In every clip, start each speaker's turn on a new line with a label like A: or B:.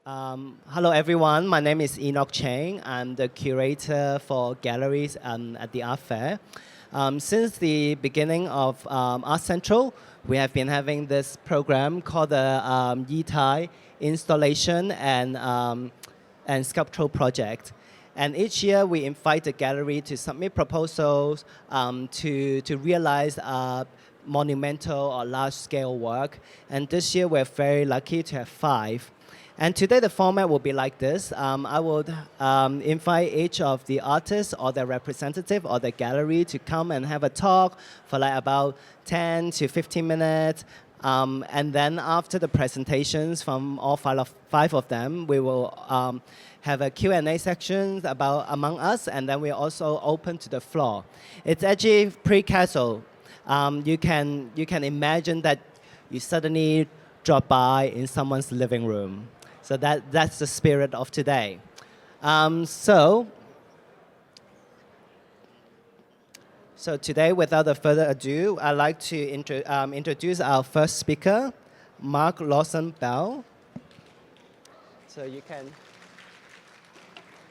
A: Hello, everyone. My name is Enoch Cheng. I'm the curator for galleries at the Art Fair. Since the beginning of Art Central, we have been having this program called the Yitai Installation and Sculptural Project. And each year, we invite the gallery to submit proposals to realize monumental or large-scale work. And this year, we're very lucky to have 5. And today the format will be like this. I would invite each of the artists or their representative or the gallery to come and have a talk for like about 10 to 15 minutes. And then after the presentations from all 5 of them, we will have a Q&A section among us, and then we're also open to the floor. It's actually pretty casual. You can imagine that you suddenly drop by in someone's living room. So that's the spirit of today. So today, without further ado, I'd like to introduce our first speaker, Mark Lawson Bell. So you can,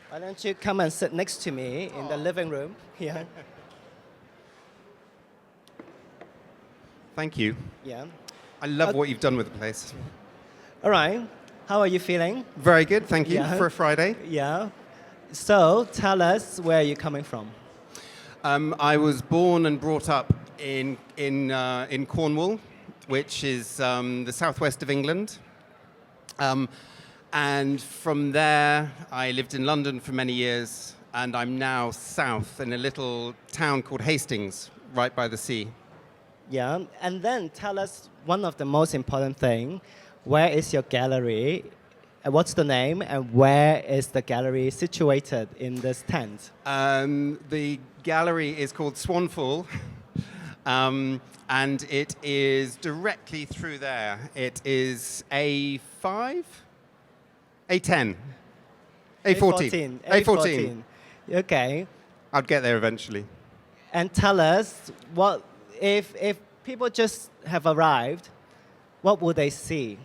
A: why don't you come and sit next to me in the living room here?
B: Thank you.
A: Yeah.
B: I love what you've done with the place.
A: All right. How are you feeling?
B: Very good, thank you,
A: Yeah.
B: for a Friday.
A: Yeah. So tell us where you're coming from.
B: I was born and brought up in Cornwall, which is the southwest of England. And from there, I lived in London for many years, and I'm now south in a little town called Hastings, right by the sea.
A: Yeah, and then tell us one of the most important things. Where is your gallery? What's the name? And where is the gallery situated in this tent?
B: The gallery is called Swanfall, and it is directly through there. It is A5? A10? A14.
A: A14. Okay.
B: I'll get there eventually.
A: And tell us, what if people just have arrived, what will they see?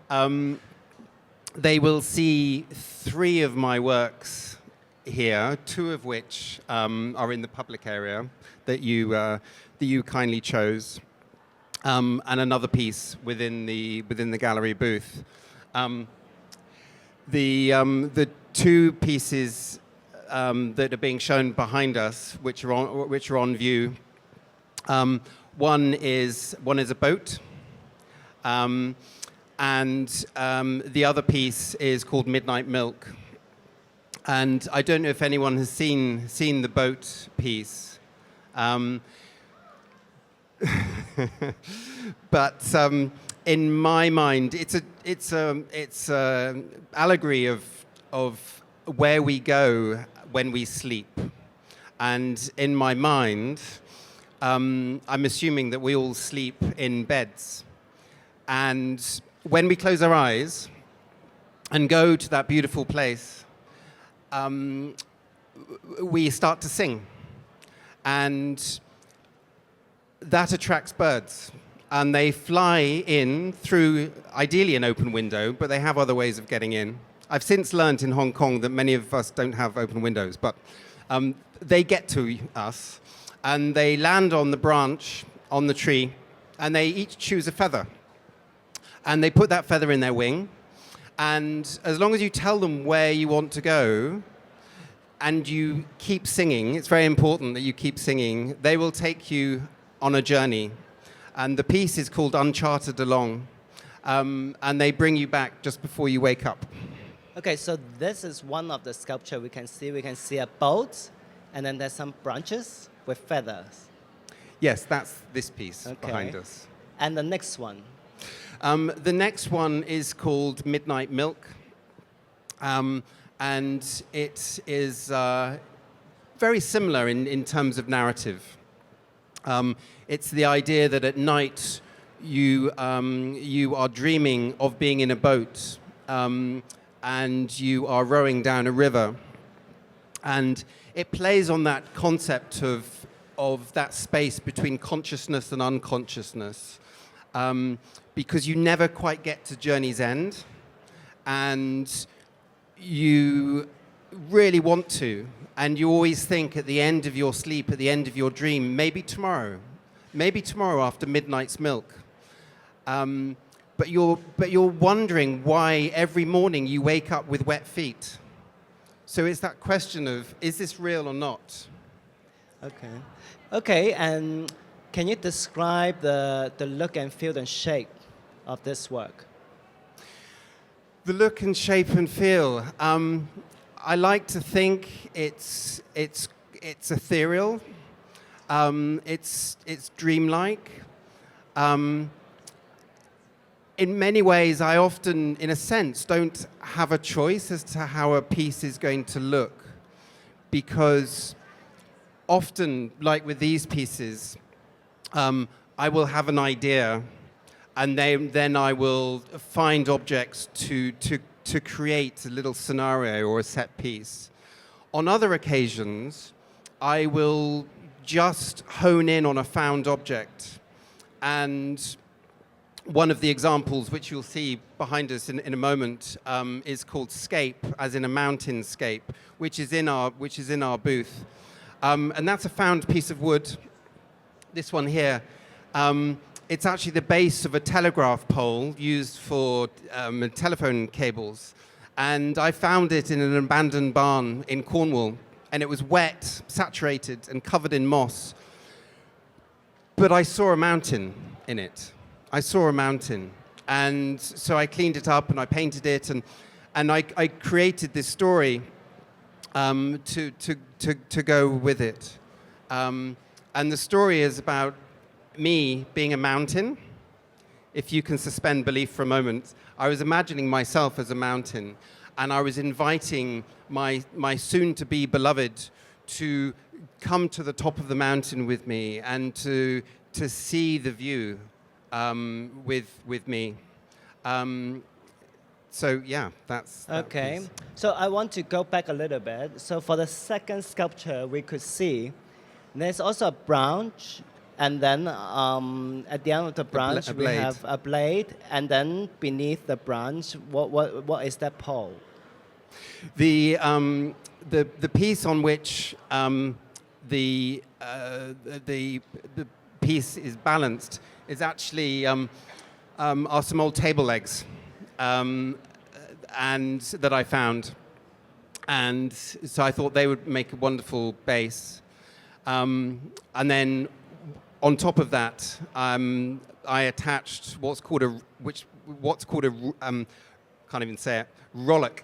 B: They will see 3 of my works here, 2 of which are in the public area that you kindly chose, and another piece within the gallery booth. The 2 pieces that are being shown behind us, which are on view. One is a boat. And the other piece is called Midnight Milk. And I don't know if anyone has seen the boat piece. But in my mind, it's a allegory of where we go when we sleep. And in my mind, I'm assuming that we all sleep in beds. And when we close our eyes and go to that beautiful place, we start to sing. And that attracts birds. And they fly in through, ideally, an open window, but they have other ways of getting in. I've since learned in Hong Kong that many of us don't have open windows, but they get to us, and they land on the branch, on the tree, and they each choose a feather. And they put that feather in their wing. And as long as you tell them where you want to go and you keep singing, it's very important that you keep singing, they will take you on a journey. And the piece is called Uncharted Along. And they bring you back just before you wake up.
A: Okay, so this is one of the sculpture we can see. We can see a boat, and then there's some branches with feathers.
B: Yes, that's this piece behind us.
A: And the next one?
B: The next one is called Midnight Milk, and it is very similar in terms of narrative. It's the idea that at night you are dreaming of being in a boat, and you are rowing down a river, and it plays on that concept of that space between consciousness and unconsciousness. because you never quite get to journey's end, and you really want to, and you always think at the end of your sleep, at the end of your dream, maybe tomorrow after midnight's milk. But you're wondering why every morning you wake up with wet feet. So it's that question of, is this real or not?
A: Okay, and can you describe the look and feel and shape of this work?
B: The look and shape and feel. I like to think it's ethereal. It's dreamlike. In many ways, I often, in a sense, don't have a choice as to how a piece is going to look, because often, like with these pieces, I will have an idea, and then I will find objects to create a little scenario or a set piece. On other occasions, I will just hone in on a found object. And one of the examples, which you'll see behind us in a moment, is called Scape, as in a mountainscape, which is in our booth. And that's a found piece of wood. This one here, it's actually the base of a telegraph pole used for telephone cables. And I found it in an abandoned barn in Cornwall. And it was wet, saturated, and covered in moss. But I saw a mountain in it. I saw a mountain. And so I cleaned it up and I painted it. And I created this story to go with it. And the story is about me being a mountain. If you can suspend belief for a moment, I was imagining myself as a mountain, and I was inviting my soon-to-be beloved to come to the top of the mountain with me and to see the view with me. So yeah, that's
A: okay.
B: Piece.
A: So I want to go back a little bit. So for the second sculpture, we could see there's also a branch, and then at the end of the branch we have a blade, and then beneath the branch, what is that pole?
B: The piece on which the piece is balanced is actually are some old table legs, and that I found, and so I thought they would make a wonderful base, and then on top of that, I attached what's called a can't even say it, rollock,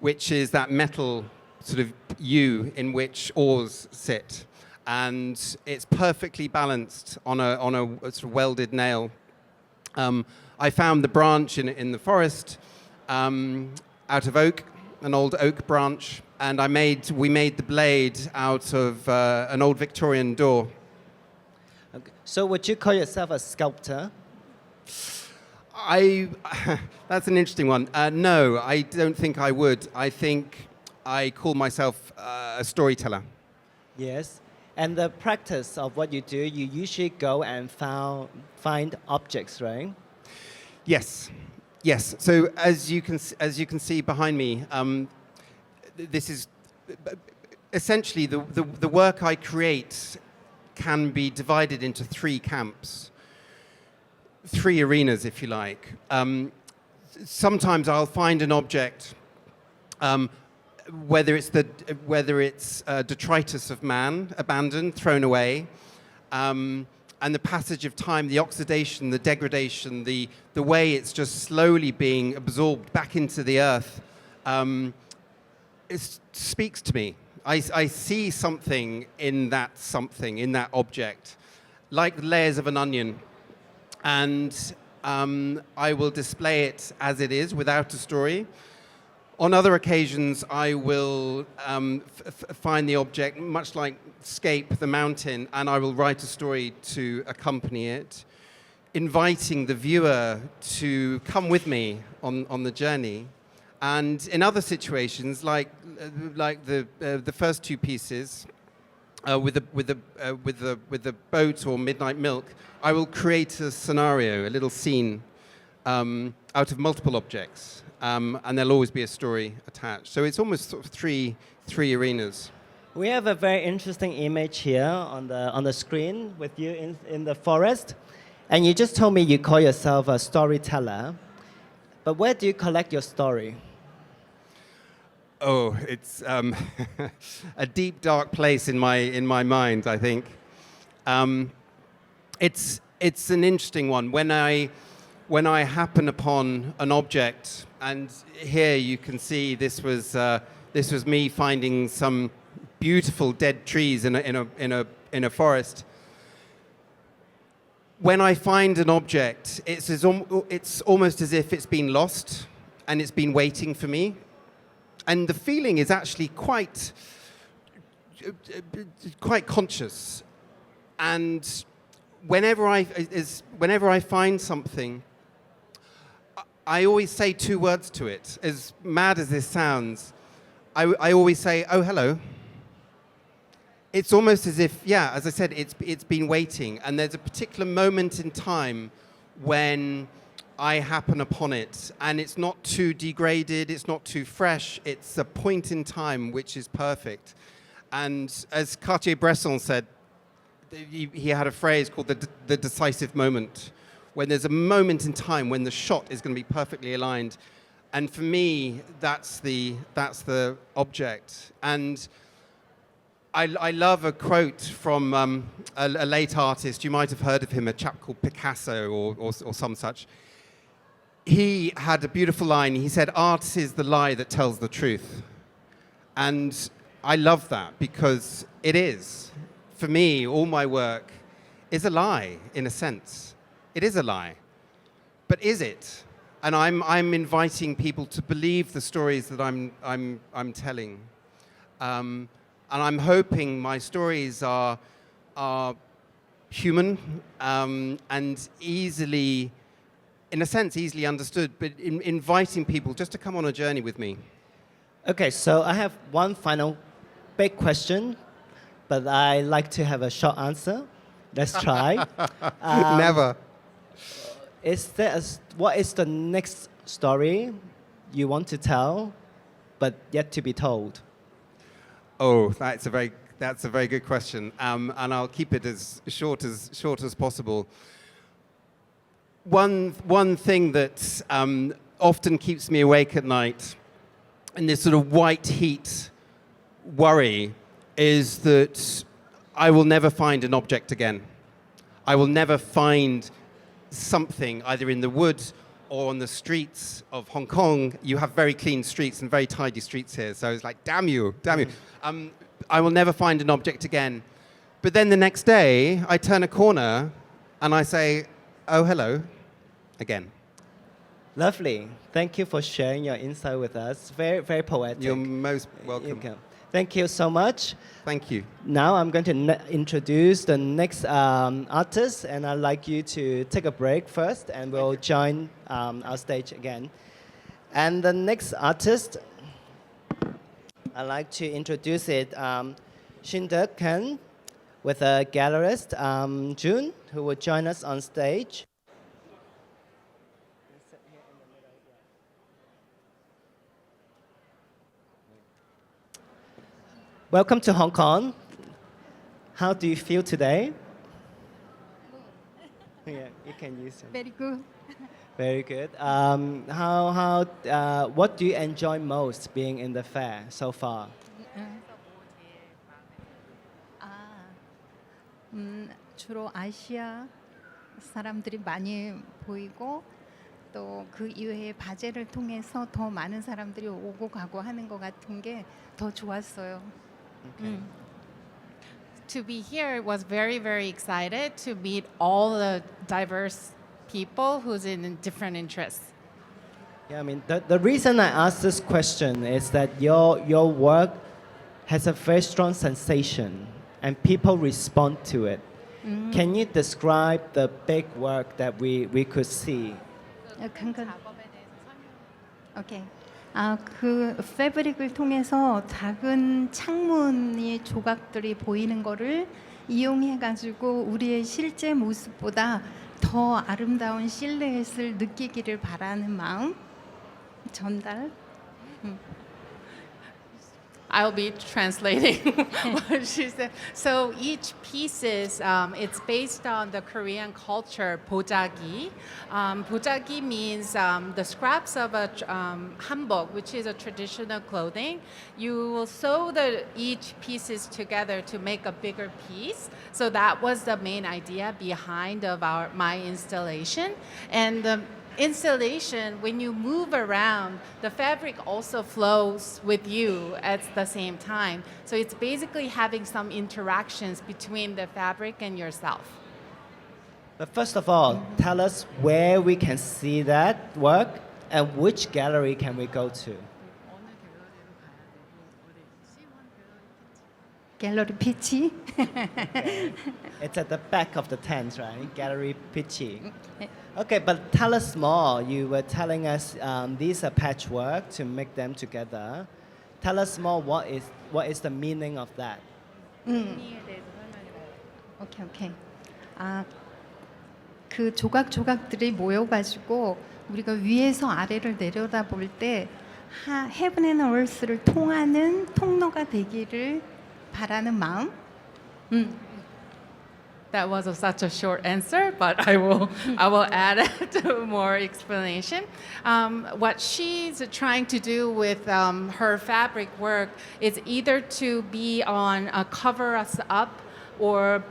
B: which is that metal sort of U in which oars sit, and it's perfectly balanced on a sort of welded nail. I found the branch in the forest out of oak, an old oak branch, and we made the blade out of an old Victorian door.
A: Okay. So would you call yourself a sculptor?
B: That's an interesting one. No, I don't think I would. I think I call myself a storyteller.
A: Yes. And the practice of what you do, you usually go and find objects, right?
B: Yes. So as you can see behind me, this is essentially the work I create can be divided into three camps. 3 arenas, if you like. Sometimes I'll find an object, whether it's detritus of man, abandoned, thrown away, and the passage of time, the oxidation, the degradation, the way it's just slowly being absorbed back into the earth, it speaks to me. I see something in that object, like layers of an onion. And I will display it as it is, without a story. On other occasions, I will find the object, much like Scape, the mountain, and I will write a story to accompany it, inviting the viewer to come with me on the journey. And in other situations, like the first 2 pieces, with the boat or midnight milk, I will create a scenario, a little scene, out of multiple objects, and there'll always be a story attached. So it's almost sort of three arenas.
A: We have a very interesting image here on the screen with you in the forest. And you just told me you call yourself a storyteller. But where do you collect your story?
B: Oh, it's a deep, dark place in my mind, I think. It's an interesting one. When I happen upon an object, and here you can see this was me finding some beautiful dead trees in a forest. When I find an object, it's almost as if it's been lost and it's been waiting for me. And the feeling is actually quite conscious. And whenever I find something, I always say two words to it. As mad as this sounds, I always say, "Oh, hello." It's almost as if, yeah, as I said, it's been waiting. And there's a particular moment in time when I happen upon it. And it's not too degraded, it's not too fresh. It's a point in time which is perfect. And as Cartier-Bresson said, he had a phrase called the decisive moment, when there's a moment in time when the shot is going to be perfectly aligned. And for me, that's the object. And I love a quote from a late artist. You might have heard of him, a chap called Picasso or some such. He had a beautiful line. He said, "Art is the lie that tells the truth." And I love that because it is. For me, all my work is a lie, in a sense. It is a lie. But is it? And I'm inviting people to believe the stories that I'm telling. And I'm hoping my stories are human and easily, in a sense, easily understood, but inviting people just to come on a journey with me.
A: Okay, so I have one final big question, but I like to have a short answer. Let's try.
B: Never.
A: What is the next story you want to tell, but yet to be told?
B: Oh, that's a very good question, and I'll keep it as short as possible. One thing that often keeps me awake at night, in this sort of white heat worry, is that I will never find an object again. I will never find something either in the woods or on the streets of Hong Kong. You have very clean streets and very tidy streets here, so it's like, damn you. I will never find an object again. But then the next day, I turn a corner and I say, "Oh, hello," again.
A: Lovely. Thank you for sharing your insight with us. Very, very poetic.
B: You're most welcome.
A: Thank you so much.
B: Thank you.
A: Now I'm going to introduce the next artist, and I'd like you to take a break first, and we'll join our stage again. And the next artist, I'd like to introduce it, Shinduk Kang, with a gallerist, June, who will join us on stage. Welcome to Hong Kong. How do you feel today? Yeah, you can use it.
C: Very good.
A: Very good. What do you enjoy most being in the fair so far?
C: 주로 아시아 사람들이 많이 보이고 또 그 이외에 바제를 통해서 더 많은 사람들이 오고 가고 하는 것 같은 게 더 좋았어요.
A: Okay.
D: To be here was very, very excited to meet all the diverse people who's in different interests.
A: Yeah, I mean, the reason I asked this question is that your work has a very strong sensation and people respond to it.
C: Mm-hmm.
A: Can you describe the big work that we could see?
C: Okay. 그 패브릭을 통해서 작은 창문이 조각들이 보이는 거를 이용해 가지고 우리의 실제 모습보다 더 아름다운 실루엣을 느끼기를 바라는 마음 전달.
D: I'll be translating what she said. So each piece is it's based on the Korean culture bojagi. Bojagi means the scraps of a hanbok, which is a traditional clothing. You will sew each pieces together to make a bigger piece. So that was the main idea behind of my installation. And the installation, when you move around, the fabric also flows with you at the same time. So it's basically having some interactions between the fabric and yourself.
A: But first of all, tell us where we can see that work and which gallery can we go to.
C: 갤러리 피치.
A: It's at the back of the tent, right? Gallery Pichi. Okay, but tell us more. You were telling us these are patchwork to make them together. Tell us more. What is the meaning of that?
C: 오케이. 그 조각들이 모여가지고 우리가 위에서 아래를 내려다볼 때 Heaven and Earth를 통하는 통로가 되기를 바라는 마음.
D: That was such a short answer, but I will add more explanation. What she's trying to do with her fabric work is either to be on cover us up or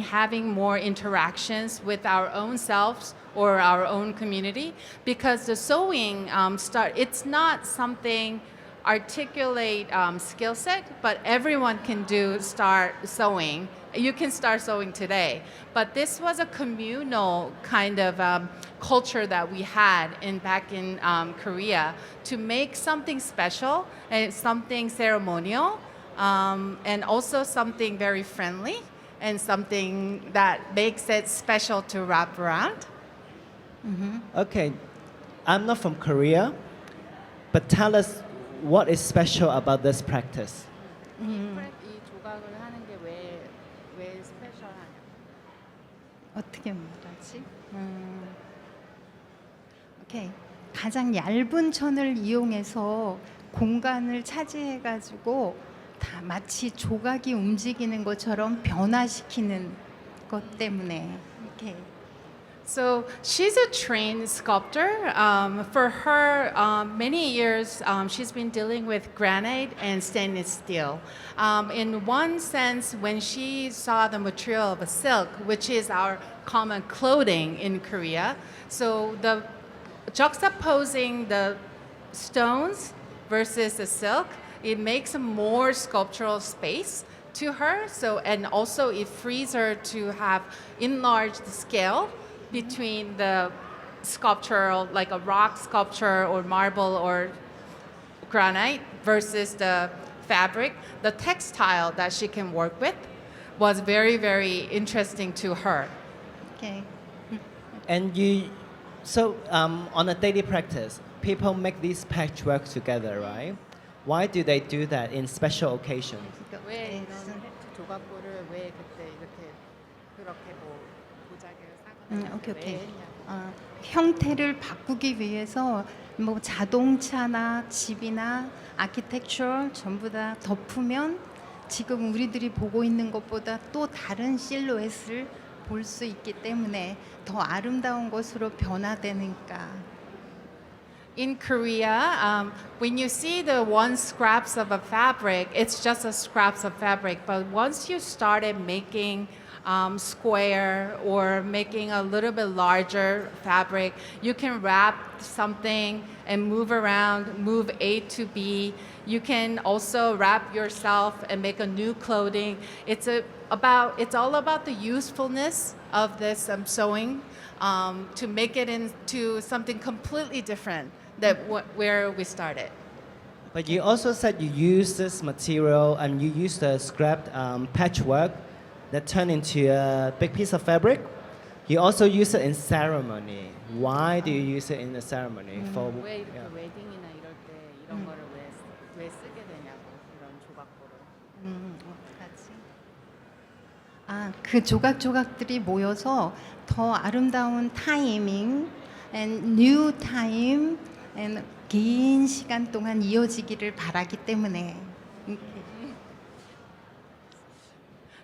D: having more interactions with our own selves or our own community, because the sewing it's not something articulate skill set, but everyone can start sewing. You can start sewing today. But this was a communal kind of culture that we had back in Korea to make something special and something ceremonial, and also something very friendly and something that makes it special to wrap around.
A: Okay, I'm not from Korea, but tell us what is special about this practice.
C: 어떻게 말하지? 오케이. 가장 얇은 천을 이용해서 공간을 차지해가지고 다 마치 조각이 움직이는 것처럼 변화시키는 것 때문에. 오케이.
D: So she's a trained sculptor. For her, many years she's been dealing with granite and stainless steel. In one sense, when she saw the material of a silk, which is our common clothing in Korea, so the juxtaposing the stones versus the silk, it makes a more sculptural space to her. So, and also it frees her to have enlarged scale between the sculptural, like a rock sculpture or marble or granite, versus the fabric. The textile that she can work with was very, very interesting to her.
C: 오케이.
A: And on a daily practice, people make these patchwork together, right? Why do they do that in special occasions?
D: 왜 이런 조각보를 왜 그때 그렇게 보자기를 사거나
C: 오케이. 형태를 바꾸기 위해서 뭐 자동차나 집이나 아키텍처 전부 다 덮으면 지금 우리들이 보고 있는 것보다 또 다른 실루엣을 볼 수 있기 때문에 더 아름다운 것으로 변화되니까.
D: In Korea, when you see the one scraps of a fabric, it's just a scraps of fabric. But once you started making square or making a little bit larger fabric, you can wrap something and move around, move A to B. You can also wrap yourself and make a new clothing. It's all about the usefulness of this sewing to make it into something completely different than where we started.
A: But you also said you use this material and you use the scrapped patchwork that turned into a big piece of fabric. You also use it in ceremony. Why do you use it in the ceremony?
D: 왜 이렇게 웨딩이나 이럴 때 이런
C: 어떡하지? 그 조각조각들이 모여서 더 아름다운 타이밍 and new time and 긴 시간 동안 이어지기를 바라기 때문에.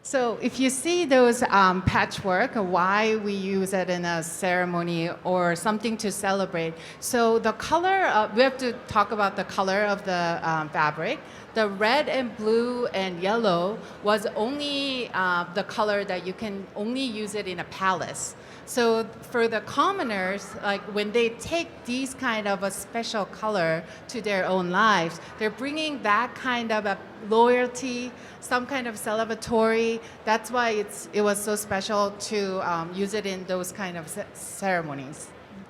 D: So if you see those patchwork, why we use it in a ceremony or something to celebrate. So the color, we have to talk about the color of the fabric. The red and blue and yellow was only the color that you can only use it in a palace. So for the commoners, like when they take these kind of a special color to their own lives, they're bringing that kind of a loyalty, some kind of celebratory. That's why it was so special to use it in those kind of ceremonies.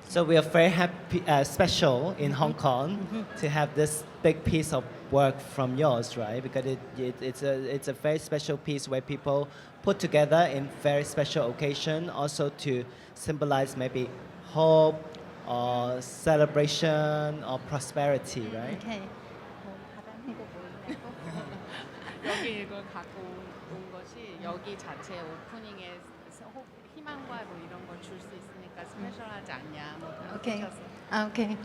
A: So we are very happy, special in Hong Kong to have this big piece of work from yours, right? Because it's a very special piece where people put together in very special occasion, also to symbolize maybe hope or celebration or prosperity, right?
C: Okay.
D: 여기 이걸 갖고 온 것이 여기 자체 오프닝에 희망과 뭐 이런 걸 줄 수 있으니까 스페셜하지 않냐 뭐 그런
C: Okay.
D: 뜻이었어요.
C: Okay.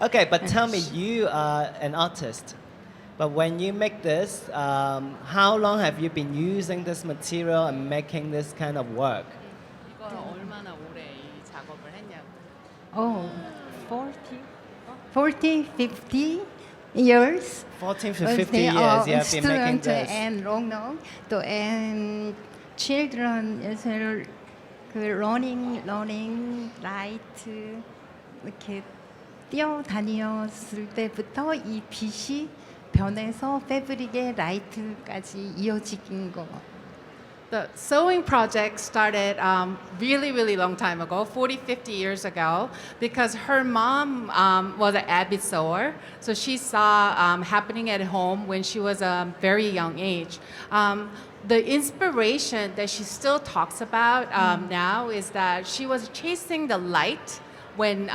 A: Okay, but tell me, you are an artist, but when you make this, how long have you been using this material and making this kind of work?
D: 이거를 얼마나 오래 이 작업을 했냐고.
C: Oh, 40, 50 years.
A: 14 to 50 years you have been making
C: student
A: this.
C: and long 또 and children 그 running light 이렇게 뛰어다녔을 때부터 이 빛이 변해서 패브릭의 라이트까지 이어진 거.
D: The sewing project started really long time ago, 40, 50 years ago, because her mom was an avid sewer. So she saw happening at home when she was a very young age. The inspiration that she still talks about now is that she was chasing the light when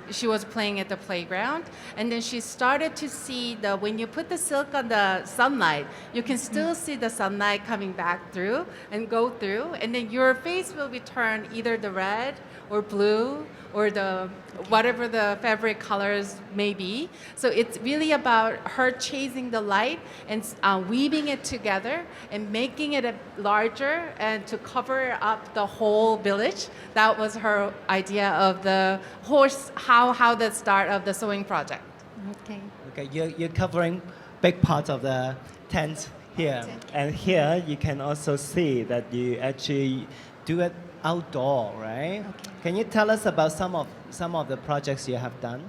D: she was playing at the playground. And then she started to see when you put the silk on the sunlight, you can still see the sunlight coming back through and go through. And then your face will be turned either the red or blue or the whatever the fabric colors may be. So it's really about her chasing the light and weaving it together and making it larger and to cover up the whole village. That was her idea of the horse, how the start of the sewing project.
C: Okay.
A: Okay, you're covering big parts of the tent here. And here you can also see that you actually do it outdoor, right?
C: Okay.
A: Can you tell us about some of the projects you have done?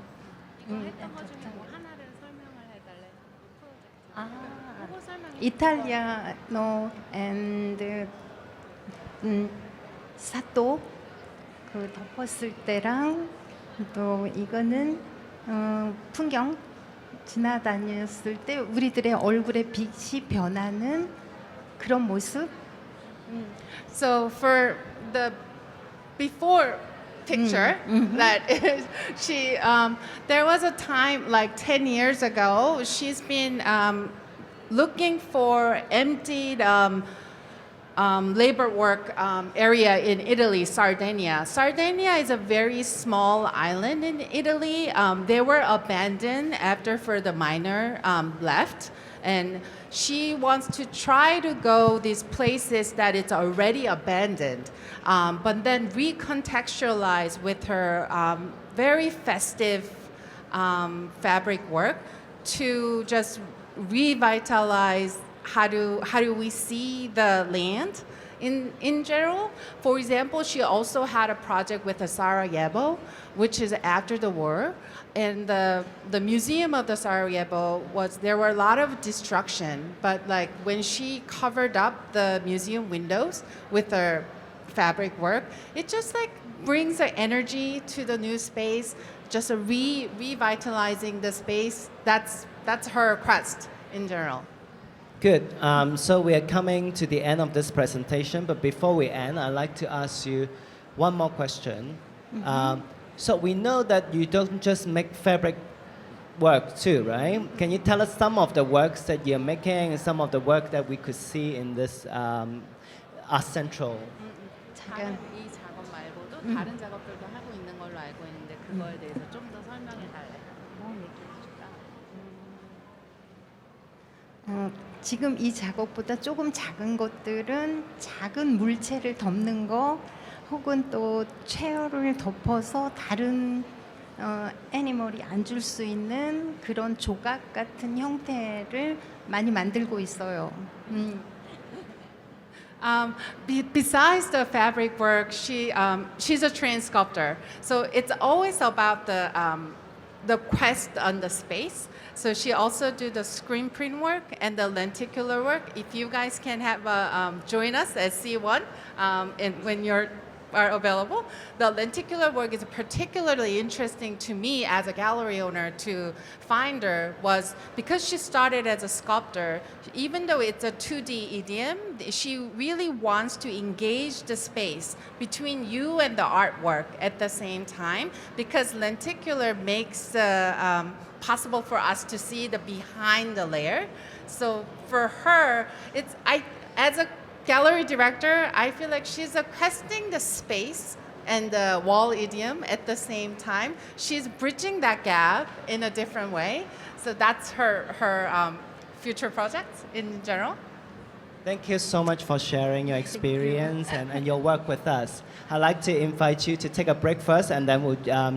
C: 이탈리아노 and 사또 그 덮었을 때랑 또 이거는 풍경 지나다녔을 때 우리들의 얼굴에 빛이 변하는 그런 모습.
D: So for the before picture that is, she there was a time like 10 years ago she's been looking for emptied labor work area in Italy, Sardinia. Sardinia is a very small island in Italy. They were abandoned after for the miner left. And she wants to try to go these places that it's already abandoned, but then recontextualize with her very festive fabric work to just revitalize how do we see the land in general. For example, she also had a project with the Sarajevo, which is after the war. And the museum of the Sarajevo there were a lot of destruction, but like when she covered up the museum windows with her fabric work, it just like brings the energy to the new space, just revitalizing the space. That's her quest in general.
A: Good. So we are coming to the end of this presentation, but before we end, I'd like to ask you one more question. So we know that you don't just make fabric work too, right? Can you tell us some of the works that you're making and some of the work that we could see in this Art Central?
D: 다른 이 작업 말고도 다른 작업들도 하고 있는 걸로 알고 있는데 그거에 대해서 좀 더 설명해 달래.
C: 지금 이 작업보다 조금 작은 것들은 작은 물체를 덮는 거 혹은 또 체어를 덮어서 다른 애니멀이 앉을 수 있는 그런 조각 같은 형태를 많이 만들고 있어요.
D: Besides the fabric work, she's a trained sculptor. So it's always about the quest on the space. So she also do the screen print work and the lenticular work. If you guys can have join us at C1 when you're are available. The lenticular work is particularly interesting to me as a gallery owner to find her was because she started as a sculptor, even though it's a 2D EDM, she really wants to engage the space between you and the artwork at the same time because lenticular makes possible for us to see the behind the layer. So for her, as a gallery director, I feel like she's questing the space and the wall idiom at the same time. She's bridging that gap in a different way. So that's her future projects in general.
A: Thank you so much for sharing your experience and your work with us. I'd like to invite you to take a break first, and then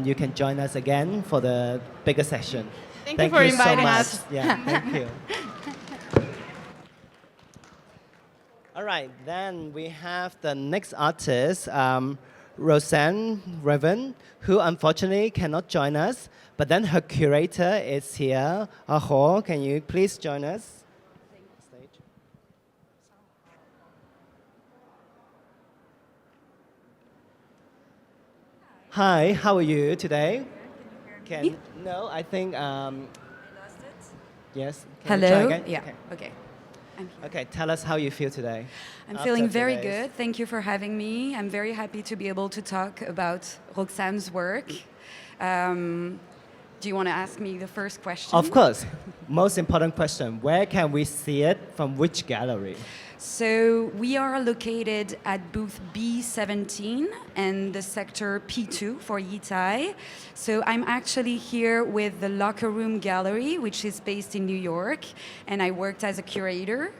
A: you can join us again for the bigger session.
D: Thank you for inviting
A: so much.
D: us.
A: Yeah, thank you. All right, then we have the next artist, Roxane Revon, who unfortunately cannot join us, but then her curator is here. Aurore, can you please join us? Stage. Hi, how are you today?
E: Can you hear me?
A: No, I think.
E: I lost it.
A: Yes. Can you try
E: Hello?
A: again?
E: Yeah,
A: Okay.
E: okay. I'm here.
A: Okay, tell us how you feel today.
E: I'm
A: after
E: feeling very
A: today's-
E: good. Thank you for having me. I'm very happy to be able to talk about Roxane's work. Do you want to ask me the first question?
A: Of course. Most important question. Where can we see it? From which gallery?
E: So we are located at booth B17 and the sector P2 for Yitai. So I'm actually here with the Locker Room Gallery, which is based in New York, and I worked as a curator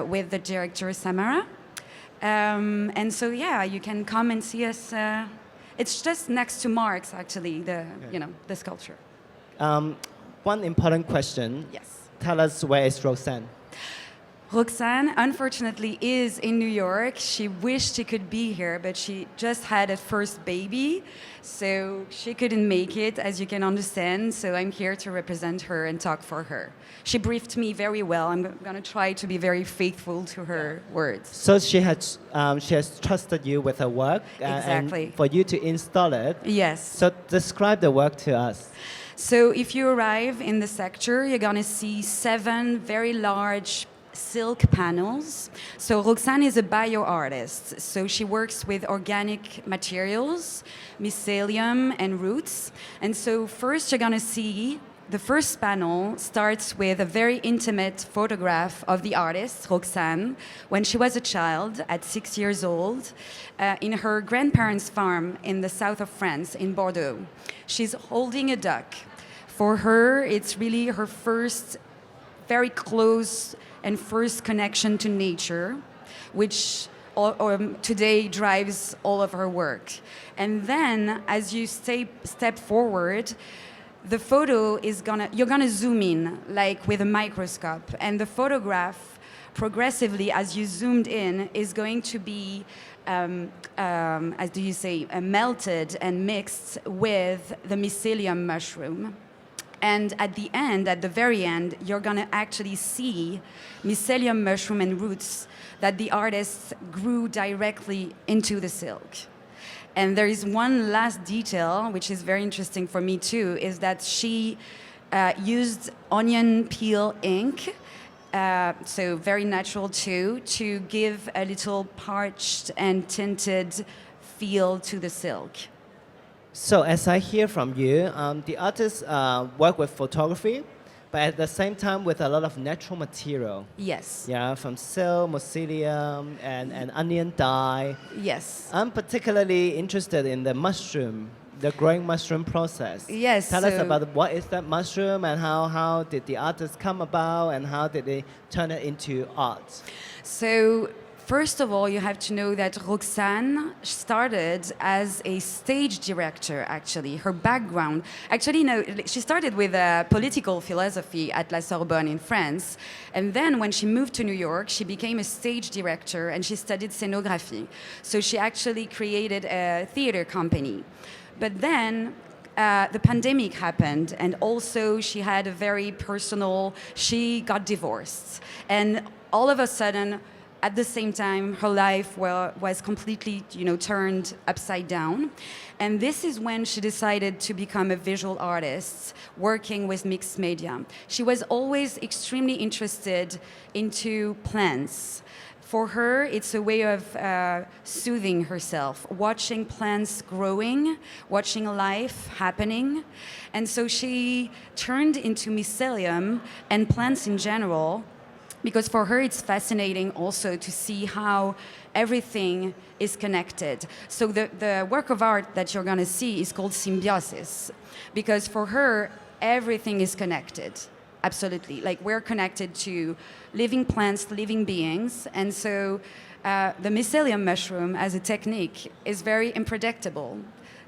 E: with the director Samara. And so yeah, you can come and see us. It's just next to Mark's, actually, the sculpture.
A: One important question.
E: Yes.
A: Tell us where is Roxane?
E: Roxane, unfortunately, is in New York. She wished she could be here, but she just had a first baby, so she couldn't make it, as you can understand. So I'm here to represent her and talk for her. She briefed me very well. I'm going to try to be very faithful to her words.
A: So she has trusted you with her work.
E: Exactly.
A: And for you to install it.
E: Yes.
A: So describe the work to us.
E: So if you arrive in the sector, you're going to see 7 very large silk panels. So Roxane is a bio-artist. So she works with organic materials, mycelium and roots. And so first you're going to see the first panel starts with a very intimate photograph of the artist, Roxane, when she was a child at 6 years old in her grandparents' farm in the south of France, in Bordeaux. She's holding a duck. For her, it's really her first very close and first connection to nature, which today drives all of her work. And then, as you step forward, the photo you're gonna zoom in, like with a microscope, and the photograph, progressively, as you zoomed in, is going to be, melted and mixed with the mycelium mushroom. And at the very end, you're going to actually see mycelium mushroom and roots that the artist grew directly into the silk. And there is one last detail, which is very interesting for me too, is that she used onion peel ink, so very natural too, to give a little parched and tinted feel to the silk.
A: So as I hear from you, the artists work with photography, but at the same time with a lot of natural material.
E: Yes.
A: Yeah, from silk, mycelium, and onion dye.
E: Yes.
A: I'm particularly interested in the mushroom, the growing mushroom process.
E: Yes,
A: Tell us
E: so-
A: about what is that mushroom and how did the artists come about and how did they turn it into art?
E: So, first of all, you have to know that Roxane started as a stage director, actually. Her background, actually, no, she started with political philosophy at La Sorbonne in France. And then when she moved to New York, she became a stage director and she studied scenography. So she actually created a theater company. But then the pandemic happened, and also she had a very personal, she got divorced. And all of a sudden, at the same time, her life was completely, turned upside down. And this is when she decided to become a visual artist, working with mixed media. She was always extremely interested into plants. For her, it's a way of soothing herself, watching plants growing, watching life happening. And so she turned into mycelium and plants in general, because for her it's fascinating also to see how everything is connected. So the work of art that you're going to see is called symbiosis, because for her everything is connected. Absolutely. Like, we're connected to living plants, living beings. And so the mycelium mushroom as a technique is very unpredictable.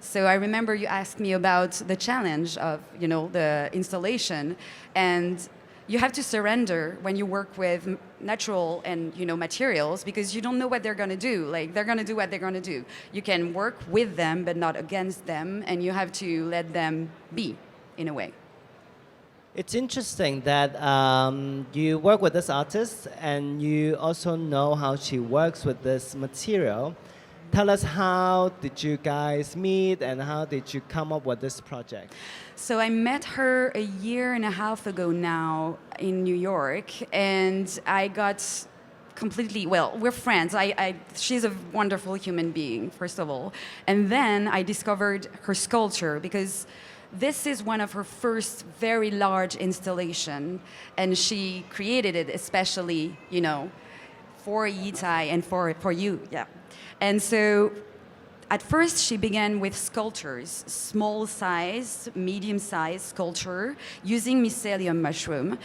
E: So I remember you asked me about the challenge of, the installation. And you have to surrender when you work with natural and, materials, because you don't know what they're going to do. Like, they're going to do what they're going to do. You can work with them, but not against them. And you have to let them be, in a way.
A: It's interesting that you work with this artist and you also know how she works with this material. Tell us, how did you guys meet and how did you come up with this project?
E: So I met her a year and a half ago now in New York, and I got completely, well, we're friends. She's a wonderful human being, first of all. And then I discovered her sculpture, because this is one of her first very large installation, and she created it especially, for Yitai and for you, yeah. And so at first she began with sculptures, small size, medium size sculpture using mycelium mushroom.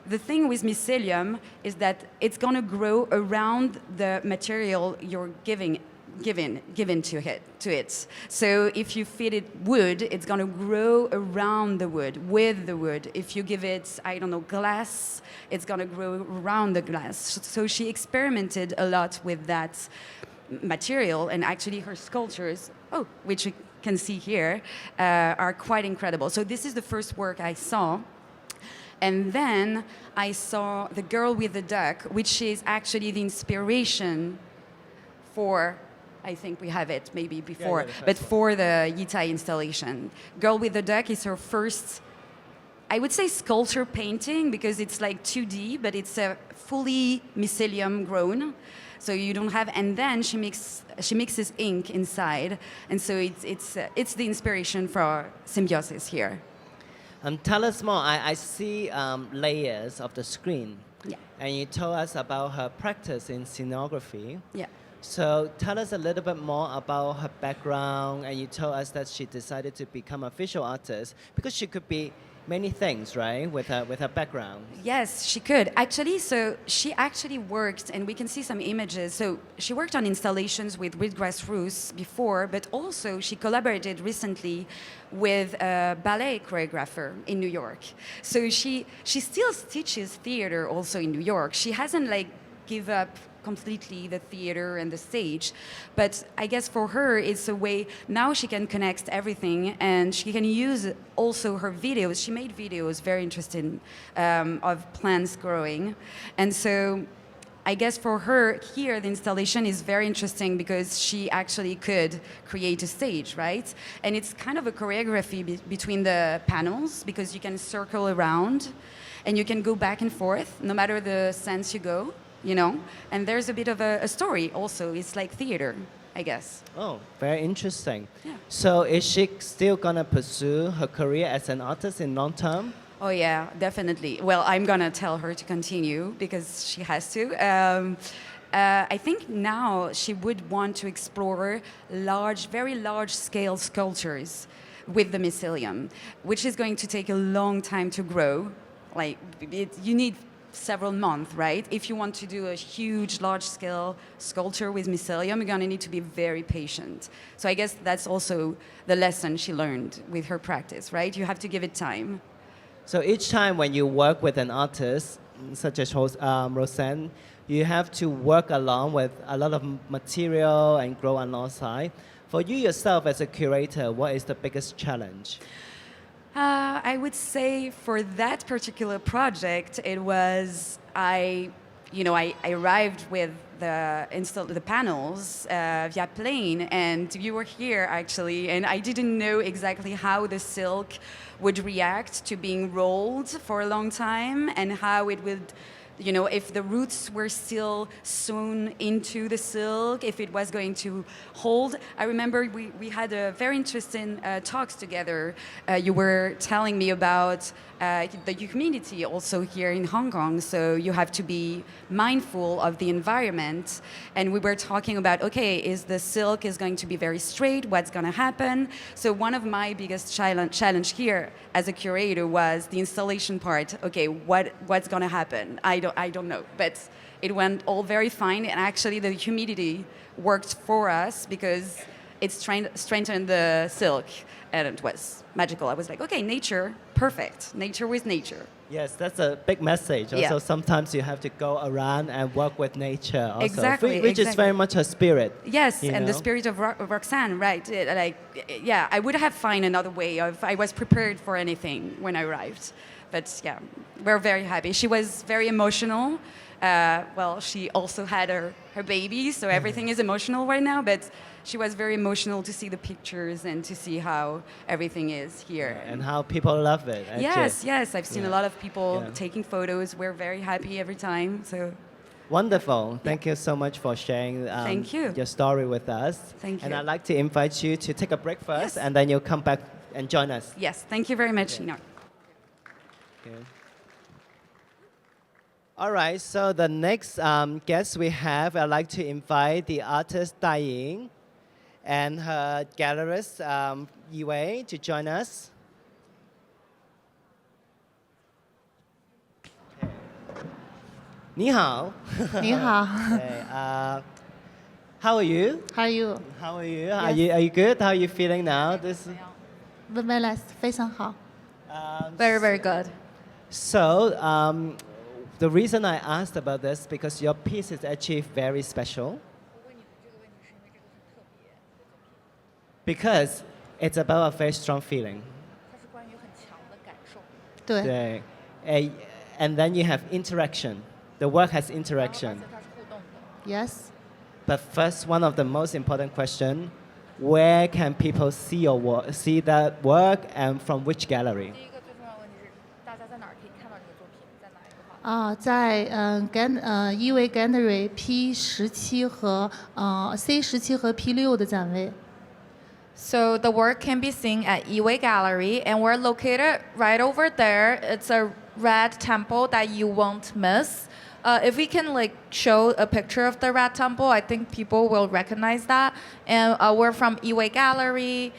E: The thing with mycelium is that it's going to grow around the material you're given to it. So if you feed it wood, it's going to grow around the wood, with the wood. If you give it, glass, it's going to grow around the glass. So she experimented a lot with that material, and actually her sculptures, which you can see here, are quite incredible. So this is the first work I saw. And then I saw The Girl with the Duck, which is actually the inspiration for, I think we have it maybe before, but for the Yitai installation. Girl with the Duck is her first, I would say, sculpture painting, because it's like 2D, but it's a fully mycelium grown. So you don't have, and then she mixes ink inside, and so it's the inspiration for symbiosis here.
A: Tell us more. I see layers of the screen.
E: Yeah.
A: And you told us about her practice in scenography.
E: Yeah.
A: So tell us a little bit more about her background, and you told us that she decided to become a visual artist because she could be many things, right, with her background.
E: Yes, she could. Actually, so she actually worked, and we can see some images. So she worked on installations with Wheatgrass Roost before, but also she collaborated recently with a ballet choreographer in New York. So she still teaches theater also in New York. She hasn't give up completely the theater and the stage, but I guess for her it's a way now she can connect everything, and she can use also her videos. She made videos very interesting of plants growing, and so I guess for her here the installation is very interesting because she actually could create a stage, right? And it's kind of a choreography between the panels, because you can circle around and you can go back and forth no matter the sense you go. And there's a bit of a story also. It's like theater. I guess.
A: Oh, very interesting.
E: Yeah.
A: So is she still gonna pursue her career as an artist in long term?
E: Oh yeah, definitely. Well, I'm gonna tell her to continue because she has to. I think now she would want to explore very large scale sculptures with the mycelium, which is going to take a long time to grow. Like you need several months, right? If you want to do a huge, large-scale sculpture with mycelium, you're gonna need to be very patient. So I guess that's also the lesson she learned with her practice, right? You have to give it time.
A: So each time when you work with an artist, such as Roxane, you have to work along with a lot of material and grow alongside. For you yourself as a curator, what is the biggest challenge?
E: I would say for that particular project, it was I arrived with the panels via plane, and you were here actually, and I didn't know exactly how the silk would react to being rolled for a long time, and how it would, if the roots were still sewn into the silk, if it was going to hold. I remember we had a very interesting talks together. You were telling me about the humidity also here in Hong Kong, so you have to be mindful of the environment. And we were talking about, okay, is the silk is going to be very straight? What's going to happen? So one of my biggest challenge here as a curator was the installation part. Okay, what's going to happen? I don't know, but it went all very fine, and actually the humidity worked for us because it strengthened the silk, and it was magical. I was like, okay, nature, perfect. Nature with nature.
A: Yes, that's a big message. Also,
E: Yeah.
A: Sometimes you have to go around and work with nature also,
E: Exactly,
A: which is very much her spirit.
E: Yes,
A: you
E: and the
A: know?
E: spirit of Roxane, right? I would have found another way of, I was prepared for anything when I arrived. But yeah, we're very happy. She was very emotional. Well, she also had her baby, so everything is emotional right now, but she was very emotional to see the pictures and to see how everything is here.
A: And how people love it.
E: Yes, I've seen a lot of people
A: Yeah.
E: taking photos. We're very happy every time, so...
A: Wonderful. Thank you so much for sharing
E: Thank you.
A: your story with us.
E: Thank
A: And
E: you.
A: I'd like to invite you to take a break first,
E: Yes.
A: and then you'll come back and join us.
E: Yes, thank you very much, Enoch.
A: Okay. All right, so the next guest we have, I'd like to invite the artist Dai Ying and her gallerist Yue to join us. Okay. 你好.
F: 你好
A: Okay, how are you?
F: How are you?
A: How are you? Are you good? How are you feeling now?
F: Very nice，非常好。
G: Very, very good.
A: So, the reason I asked about this because your piece is actually very special. Because it's about a very strong feeling.
F: 对，
A: And then you have interaction. The work has interaction.
F: Yes.
A: But first, one of the most important questions, where can people see your work, see that work, and from which gallery?
F: 在EV Gallery P17和C17和 P6的展位。
G: So the work can be seen at Iway Gallery, and we're located right over there. It's a red temple that you won't miss. If we can show a picture of the red temple, I think people will recognize that. And we're from Iway Gallery.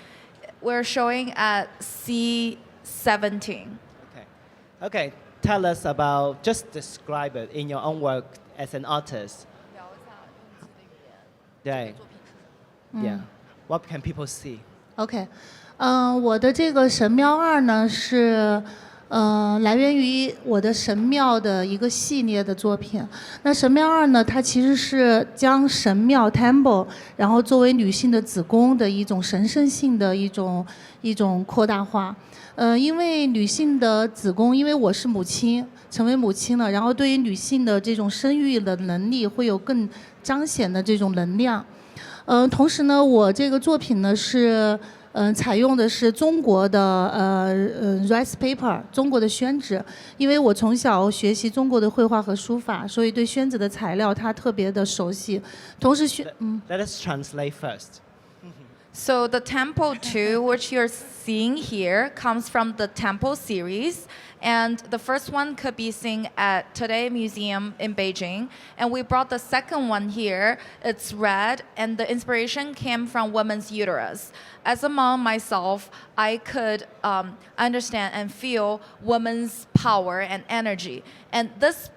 G: We're showing at C17.
A: Okay. Tell us about, just describe it in your own work as an artist. Yeah. What can people see?
F: OK，我的这个神庙2呢是来源于我的神庙的一个系列的作品。那神庙2呢，它其实是将神庙 temple， 然后作为女性的子宫的一种神圣性的一种扩大化。因为女性的子宫，因为我是母亲，成为母亲了，然后对于女性的这种生育的能力会有更彰显的这种能量。同时呢，我这个作品呢是采用的是中国的rice paper， 中国的宣纸。因为我从小学习中国的绘画和书法，所以对宣纸的材料它特别的熟悉。同时
A: Let us translate first.
G: So the Temple 2, which you're seeing here, comes from the Temple series. And the first one could be seen at Today Museum in Beijing. And we brought the second one here. It's red, and the inspiration came from women's uterus. As a mom myself, I could understand and feel women's power and energy. And this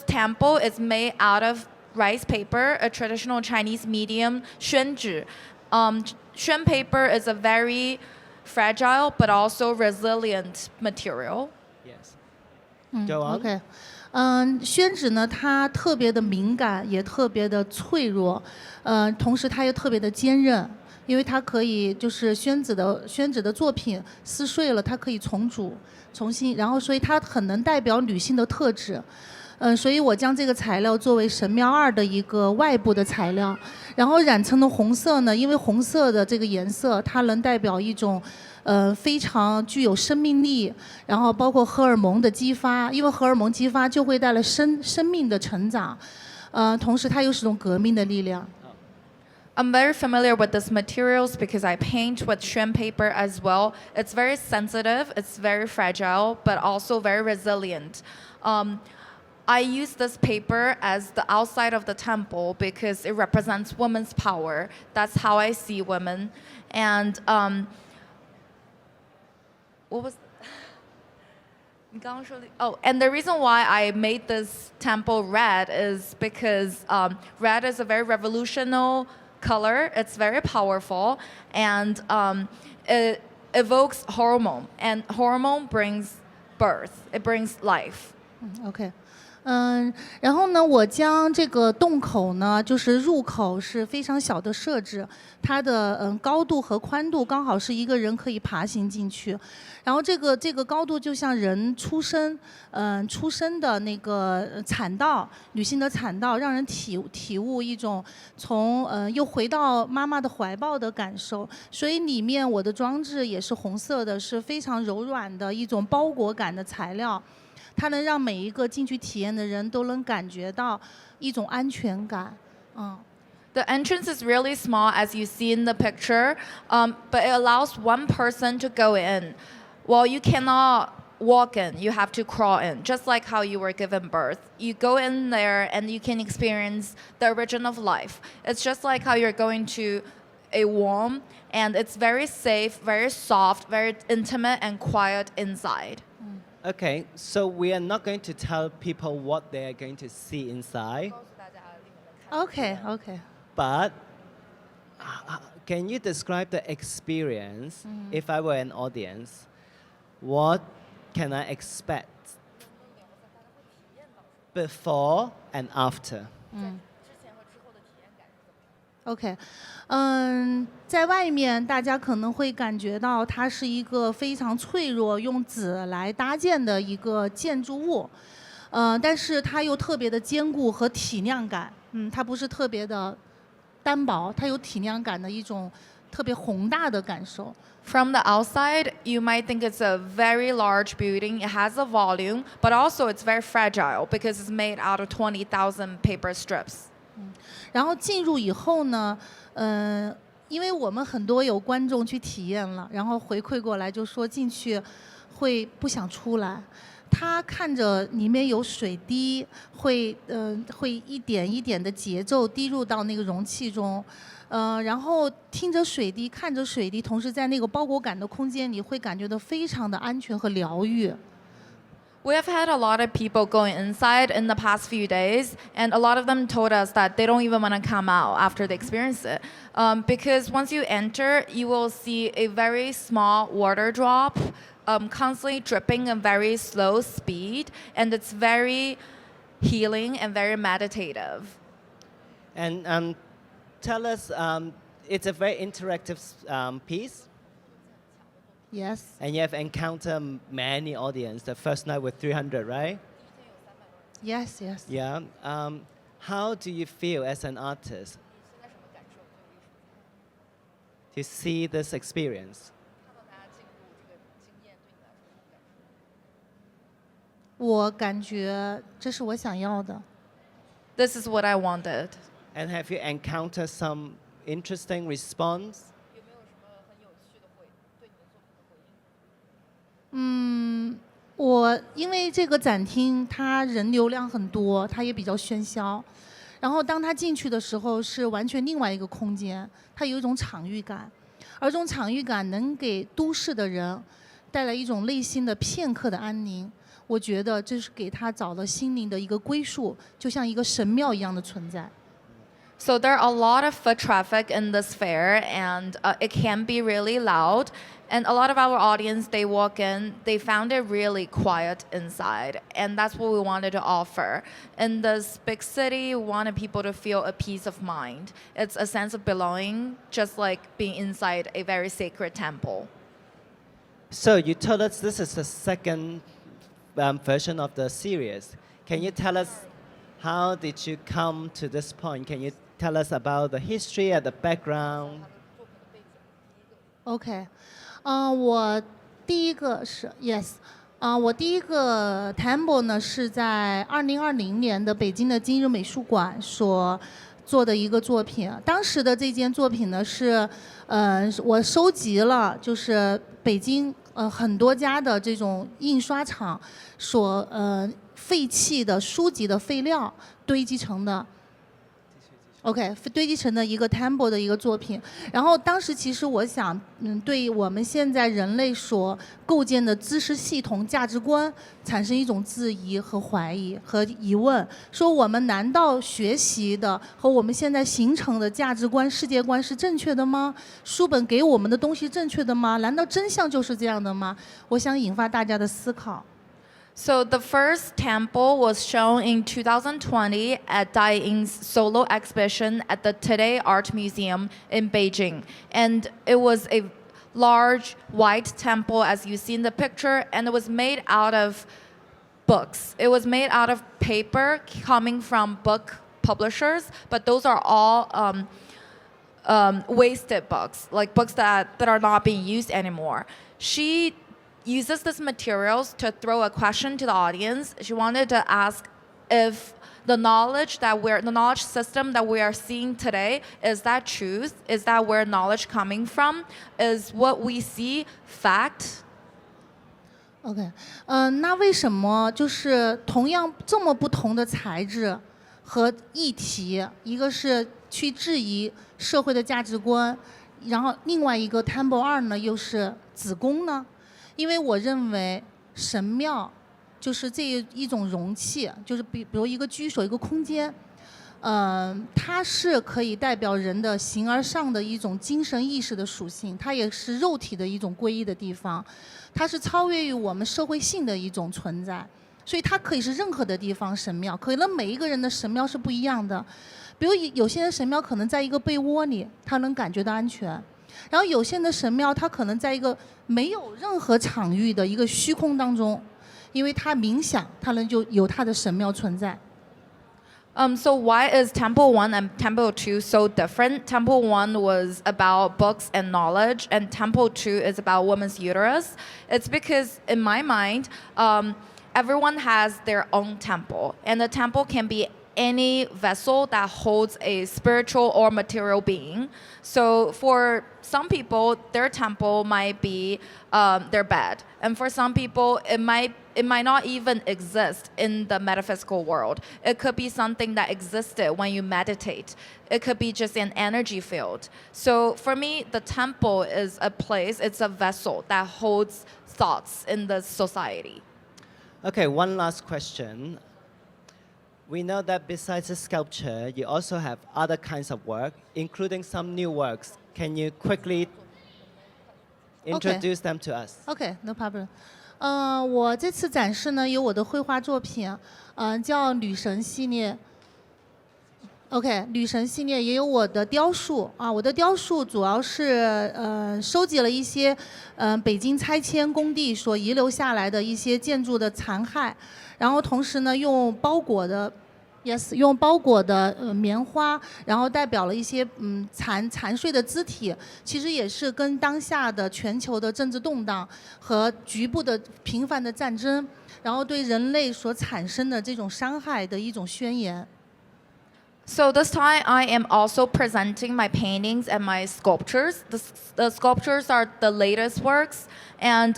G: temple is made out of rice paper, a traditional Chinese medium, 宣纸. 宣 paper is a very fragile but also resilient material.
A: Yes. Go on.
F: OK，宣纸呢，它特别的敏感，也特别的脆弱，同时它又特别的坚韧，因为它可以就是宣纸的作品撕碎了，它可以重组、重新，然后所以它很能代表女性的特质。所以我将这个材料作为神庙2的一个外部的材料，然后染成的红色呢，因为红色的这个颜色，它能代表一种非常具有生命力，然后包括荷尔蒙的激发，因为荷尔蒙激发就会带来生命的成长，同时它又是种革命的力量。
G: I'm very familiar with these materials because I paint with Xuan paper as well. It's very sensitive, it's very fragile, but also very resilient. I use this paper as the outside of the temple because it represents women's power. That's how I see women. And what was... Oh, and the reason why I made this temple red is because red is a very revolutionary color. It's very powerful, and it evokes hormone, and hormone brings birth. It brings life.
F: OK。然后呢，我将这个洞口呢，就是入口是非常小的设置，它的高度和宽度刚好是一个人可以爬行进去。然后这个高度就像人出生的那个产道，女性的产道，让人体悟一种从又回到妈妈的怀抱的感受。所以里面我的装置也是红色的，是非常柔软的一种包裹感的材料。它能让每一个进去体验的人都能感觉到一种安全感。
G: The entrance is really small, as you see in the picture, but it allows one person to go in. Well, you cannot walk in, you have to crawl in, just like how you were given birth. You go in there and you can experience the origin of life. It's just like how you're going to a womb, and it's very safe, very soft, very intimate and quiet inside.
A: Okay, so we are not going to tell people what they are going to see inside.
F: OK.
A: But can you describe the experience if I were an audience? What can I expect before and after?
F: OK，在外面大家可能会感觉到它是一个非常脆弱，用纸来搭建的一个建筑物，但是它又特别的坚固和体量感，它不是特别的单薄，它有体量感的一种特别宏大的感受。
G: From the outside, you might think it's a very large building. It has a volume, but also it's very fragile because it's made out of 20,000 paper strips.
F: 然后进入以后呢，因为我们很多有观众去体验了，然后回馈过来就说进去会不想出来。他看着里面有水滴，会一点一点的节奏滴入到那个容器中，然后听着水滴，看着水滴，同时在那个包裹感的空间里，会感觉到非常的安全和疗愈。
G: We have had a lot of people going inside in the past few days, and a lot of them told us that they don't even want to come out after they experience it. Because once you enter, you will see a very small water drop constantly dripping at very slow speed, and it's very healing and very meditative.
A: And tell us, it's a very interactive piece.
F: Yes.
A: And you have encountered many audience. The first night with 300, right?
F: Yes.
A: Yeah. How do you feel as an artist? to see this experience?
F: 我感觉这是我想要的。
G: This is what I wanted.
A: And have you encountered some interesting response?
F: 我因为这个展厅它人流量很多，它也比较喧嚣，然后当他进去的时候是完全另外一个空间，它有一种场域感，而这种场域感能给都市的人带来一种内心的片刻的安宁。我觉得这是给他找了心灵的一个归宿，就像一个神庙一样的存在。
G: So there are a lot of foot traffic in this fair, and it can be really loud. And a lot of our audience, they walk in, they found it really quiet inside, and that's what we wanted to offer. In this big city, we wanted people to feel a peace of mind. It's a sense of belonging, just like being inside a very sacred temple.
A: So you told us this is the second version of the series. Can you tell us how did you come to this point? Can you tell us about the history and the background?
F: OK， 我第一个是 yes， 我第一个 Temple 呢是在2020年的北京的今日美术馆所做的一个作品。当时的这件作品呢是，我收集了就是北京很多家的这种印刷厂所废弃的书籍的废料堆积成的。OK， 堆积成的一个 temple 的一个作品。然后当时其实我想，对我们现在人类所构建的知识系统、价值观产生一种质疑和怀疑和疑问，说我们难道学习的和我们现在形成的价值观、世界观是正确的吗？书本给我们的东西正确的吗？难道真相就是这样的吗？我想引发大家的思考。
G: So the first temple was shown in 2020 at Dai Ying's solo exhibition at the Today Art Museum in Beijing. And it was a large white temple, as you see in the picture, and it was made out of books. It was made out of paper coming from book publishers, but those are all wasted books, like books that are not being used anymore. She uses these materials to throw a question to the audience. She wanted to ask if the knowledge system that we are seeing today, is that truth? Is that where knowledge coming from? Is what we see fact?
F: OK， 那为什么就是同样这么不同的材质和议题，一个是去质疑社会的价值观，然后另外一个 Temple 2呢又是子宫呢？因为我认为神庙就是这一种容器，就是比如一个居所、一个空间，它是可以代表人的形而上的一种精神意识的属性，它也是肉体的一种归依的地方，它是超越于我们社会性的一种存在，所以它可以是任何的地方神庙，可能每一个人的神庙是不一样的。比如有些人神庙可能在一个被窝里，他能感觉到安全。然后有些人的神庙，他可能在一个没有任何场域的一个虚空当中，因为他冥想，他能就有他的神庙存在。
G: So why is Temple 1 and Temple 2 so different? Temple 1 was about books and knowledge, and Temple 2 is about women's uterus. It's because, in my mind, everyone has their own temple, and the temple can be any vessel that holds a spiritual or material being. So for some people, their temple might be their bed, and for some people, it might not even exist in the metaphysical world. It could be something that existed when you meditate. It could be just an energy field. So for me, the temple is a place, it's a vessel that holds thoughts in the society.
A: Okay, one last question. We know that besides the sculpture, you also have other kinds of work, including some new works. Can you quickly introduce them to us?
F: OK, no problem. 我这次展示呢有我的绘画作品，叫女神系列。OK， 女神系列也有我的雕塑啊，我的雕塑主要是收集了一些北京拆迁工地所遗留下来的一些建筑的残骸，然后同时呢用包裹的 Yes， 用包裹的棉花，然后代表了一些残碎的肢体，其实也是跟当下的全球的政治动荡和局部的频繁的战争，然后对人类所产生的这种伤害的一种宣言。
G: So this time I am also presenting my paintings and my sculptures. The sculptures are the latest works, and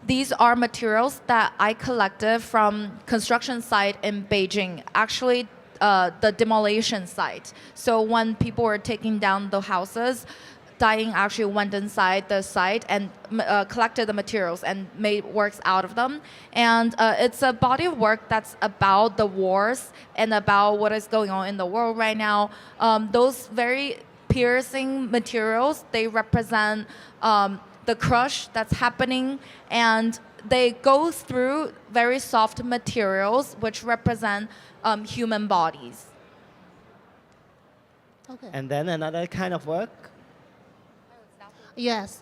G: these are materials that I collected from construction site in Beijing. Actually, the demolition site. So when people were taking down the houses, Dai Ying actually went inside the site and collected the materials and made works out of them. And it's a body of work that's about the wars and about what is going on in the world right now. Those very piercing materials, they represent the crush that's happening, and they go through very soft materials which represent human bodies.
F: Okay.
A: And then another kind of work.
F: Yes，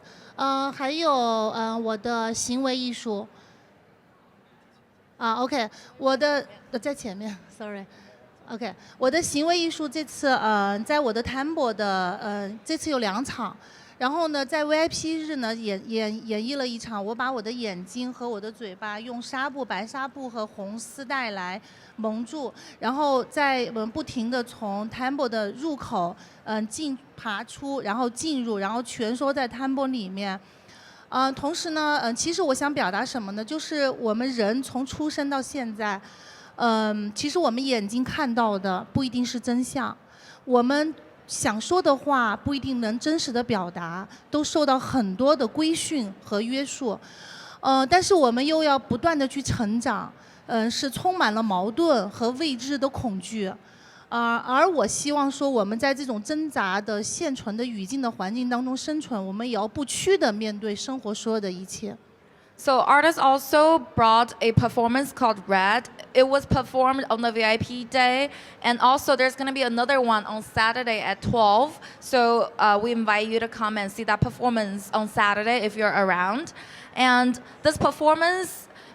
F: 还有我的行为艺术。OK， 我的在前面 ，sorry。OK， 我的行为艺术这次在我的 Temple 的这次有2场，然后呢，在 VIP 日呢演绎了一场，我把我的眼睛和我的嘴巴用白纱布和红丝带来蒙住，然后在不停地从 Temple 的入口爬出，然后进入，然后蜷缩在 Temple 里面。同时呢，其实我想表达什么呢？就是我们人从出生到现在，其实我们眼睛看到的不一定是真相，我们想说的话不一定能真实的表达，都受到很多的规训和约束。但是我们又要不断的去成长，是充满了矛盾和未知的恐惧。而我希望说，我们在这种挣扎的现存的语境的环境当中生存，我们也要不屈地面对生活所有的一切。
G: So artists also brought a performance called Red. It was performed on the VIP day, and also there's going to be another one on Saturday at 12. So we invite you to come and see that performance on Saturday if you're around. And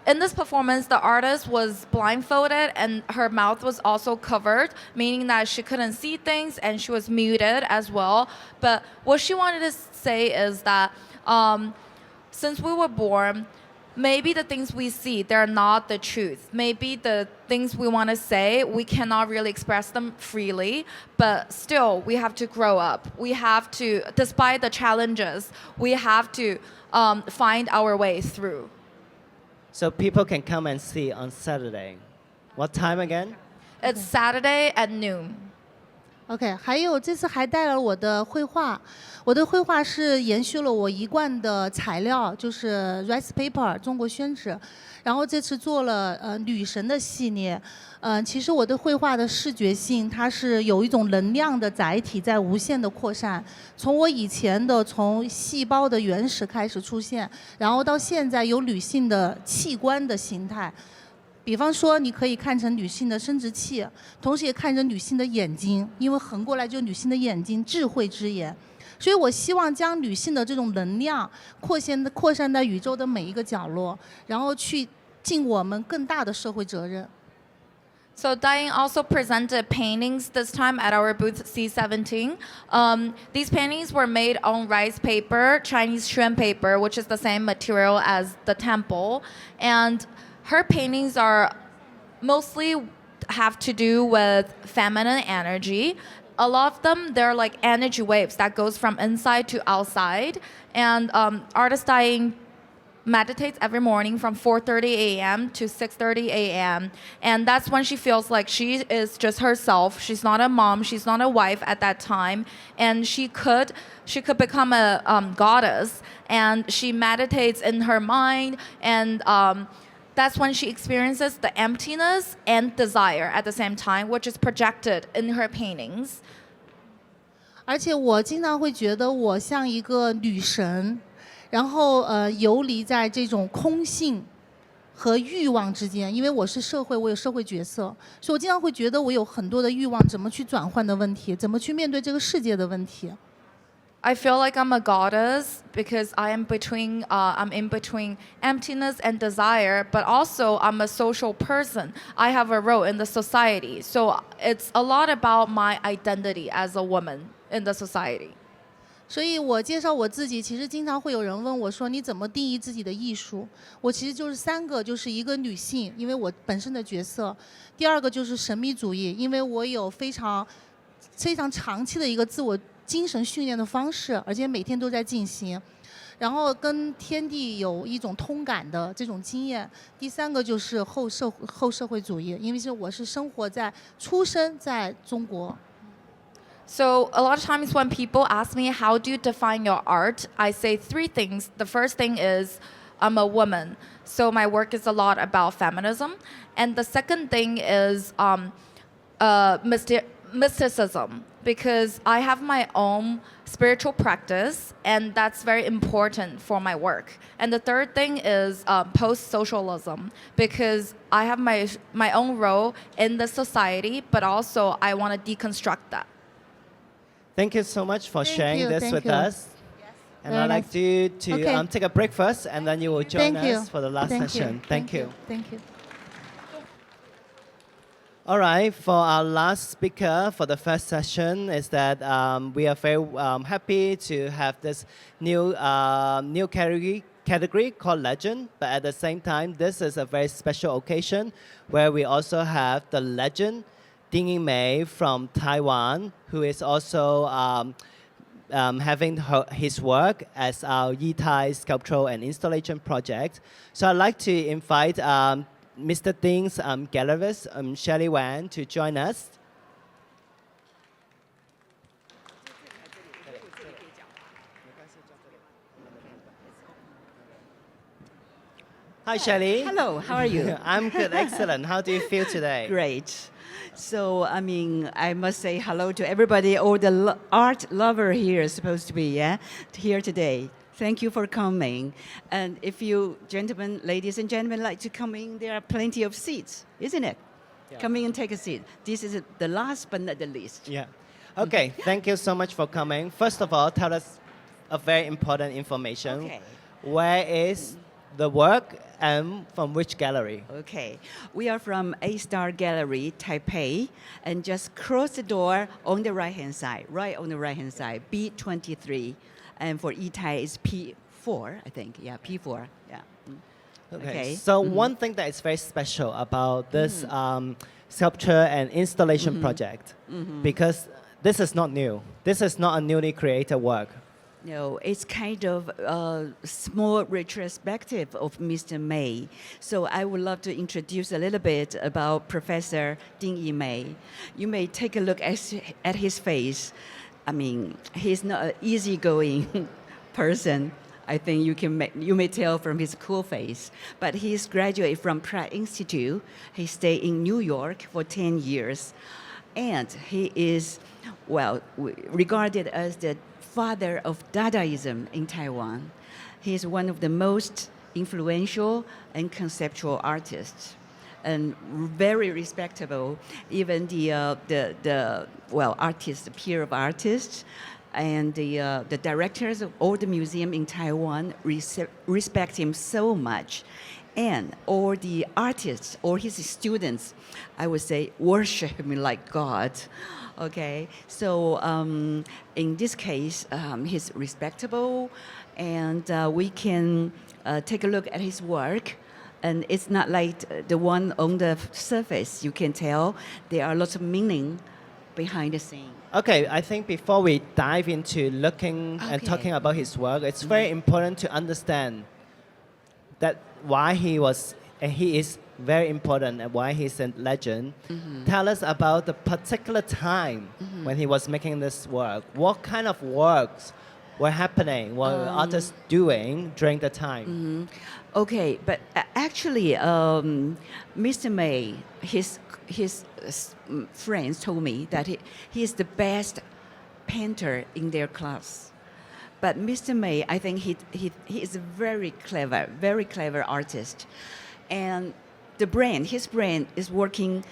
G: in this performance, the artist was blindfolded and her mouth was also covered, meaning that she couldn't see things and she was muted as well. But what she wanted to say is that since we were born, maybe the things we see, they're not the truth. Maybe the things we want to say, we cannot really express them freely, but still we have to grow up. We have to, despite the challenges, we have to find our way through.
A: So people can come and see on Saturday. What time again?
G: It's Saturday at noon.
F: OK， 还有这次还带了我的绘画，我的绘画是延续了我一贯的材料，就是 rice paper 中国宣纸，然后这次做了女神的系列。其实我的绘画的视觉性，它是有一种能量的载体在无限的扩散，从我以前的从细胞的原始开始出现，然后到现在有女性的器官的形态。比方说，你可以看成女性的生殖器，同时也看成女性的眼睛，因为横过来就是女性的眼睛，智慧之眼。所以我希望将女性的这种能量扩散在宇宙的每一个角落，然后去尽我们更大的社会责任。
G: So Dai Ying also presented paintings this time at our booth C17. These paintings were made on rice paper, Chinese shrimp paper, which is the same material as the temple. And her paintings are mostly have to do with feminine energy. A lot of them, they're like energy waves that goes from inside to outside. And artist Dai Ying meditates every morning from 4:30 a.m. to 6:30 a.m. And that's when she feels like she is just herself. She's not a mom. She's not a wife at that time. And she could become a goddess. And she meditates in her mind. And that's when she experiences the emptiness and desire at the same time, which is projected in her paintings.
F: 而且我经常会觉得我像一个女神。然后游离在这种空性和欲望之间，因为我是社会，我有社会角色，所以我经常会觉得我有很多的欲望，怎么去转换的问题，怎么去面对这个世界的问题。
G: I feel like I'm a goddess because I'm in between emptiness and desire, but also I'm a social person. I have a role in the society. So it's a lot about my identity as a woman in the society.
F: 所以我介绍我自己，其实经常会有人问我说：“你怎么定义自己的艺术？”我其实就是3个，就是一个女性，因为我本身的角色；第2个就是神秘主义，因为我有非常长期的一个自我精神训练的方式，而且每天都在进行。然后跟天地有一种通感的这种经验。第3个就是后社会主义，因为我是出生在中国。
G: So a lot of times when people ask me, how do you define your art? I say 3 things. The first thing is I'm a woman. So my work is a lot about feminism. And the second thing is mysticism, because I have my own spiritual practice, and that's very important for my work. And the third thing is post-socialism, because I have my own role in the society, but also I want to deconstruct that.
A: Thank you so much for
F: Thank
A: sharing
F: you,
A: this
F: thank
A: with
F: you.
A: us. And
F: Very
A: I'd like
F: nice.
A: you to
F: Okay.
A: take a break first, and then you will join
F: Thank you.
A: us for the last session. Thank you.
F: Thank you.
A: All right, for our last speaker for the first session is that we are very happy to have this new category called Legend. But at the same time, this is a very special occasion where we also have the legend Dai Ying from Taiwan, who is also having his work as our Yitai sculptural and installation project. So I'd like to invite Mr. Ding's gallerist, Shelley Wang, to join us. Hi, Shelley.
H: Hello, how are you?
A: I'm good, excellent. How do you feel today?
H: Great. So, I mean, I must say hello to everybody, all the art lover here is supposed to be here today. Thank you for coming. And if you gentlemen, ladies and gentlemen, like to come in, there are plenty of seats, isn't it?
A: Yeah.
H: Come in and take a seat. This is the last but not the least.
A: Yeah. Okay, thank you so much for coming. First of all, tell us a very important information.
H: Okay.
A: Where is the work and from which gallery?
H: Okay, we are from A-Star Gallery, Taipei, and just cross the door on the right-hand side, B23. And for Yitai, it's P4, I think. Yeah, P4, yeah.
A: Okay. So one thing that is very special about this sculpture and installation project, because this is not new. This is not a newly created work.
H: No, it's kind of a small retrospective of Mr. Mei. So I would love to introduce a little bit about Professor Dai Ying. You may take a look at his face. I mean, he's not an easygoing person. I think you may tell from his cool face. But he's graduated from Pratt Institute. He stayed in New York for 10 years. And he is, well, regarded as the father of Dadaism in Taiwan. He is one of the most influential and conceptual artists, and very respectable. Even the artists, the peer of artists, and the directors of all the museum in Taiwan respect him so much. And all the artists, all his students, I would say, worship him like God. Okay, so in this case, he's respectable, and we can take a look at his work. And it's not like the one on the surface. You can tell there are lots of meaning behind the scene.
A: Okay, I think before we dive into looking and talking about his work, it's very important to understand that why he is very important and why he's a legend. Tell us about the particular time when he was making this work. What kind of works were happening? What were artists doing during the time?
H: Okay, but actually, Mr. Mei, his friends told me that he is the best painter in their class. But Mr. Mei, I think he is a very clever artist. And his brain is working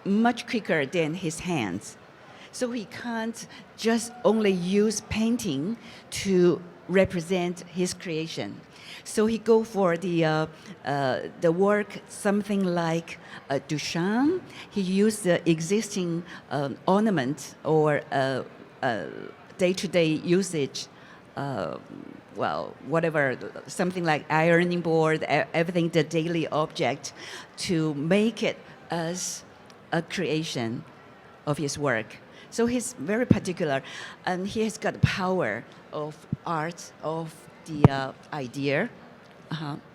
H: much quicker than his hands. So he can't just only use painting to represent his creation. So he go for the work something like Duchamp. He used the existing ornament or day-to-day usage, whatever, something like ironing board, everything, the daily object, to make it as a creation of his work. So he's very particular, and he has got the power of art, of the idea.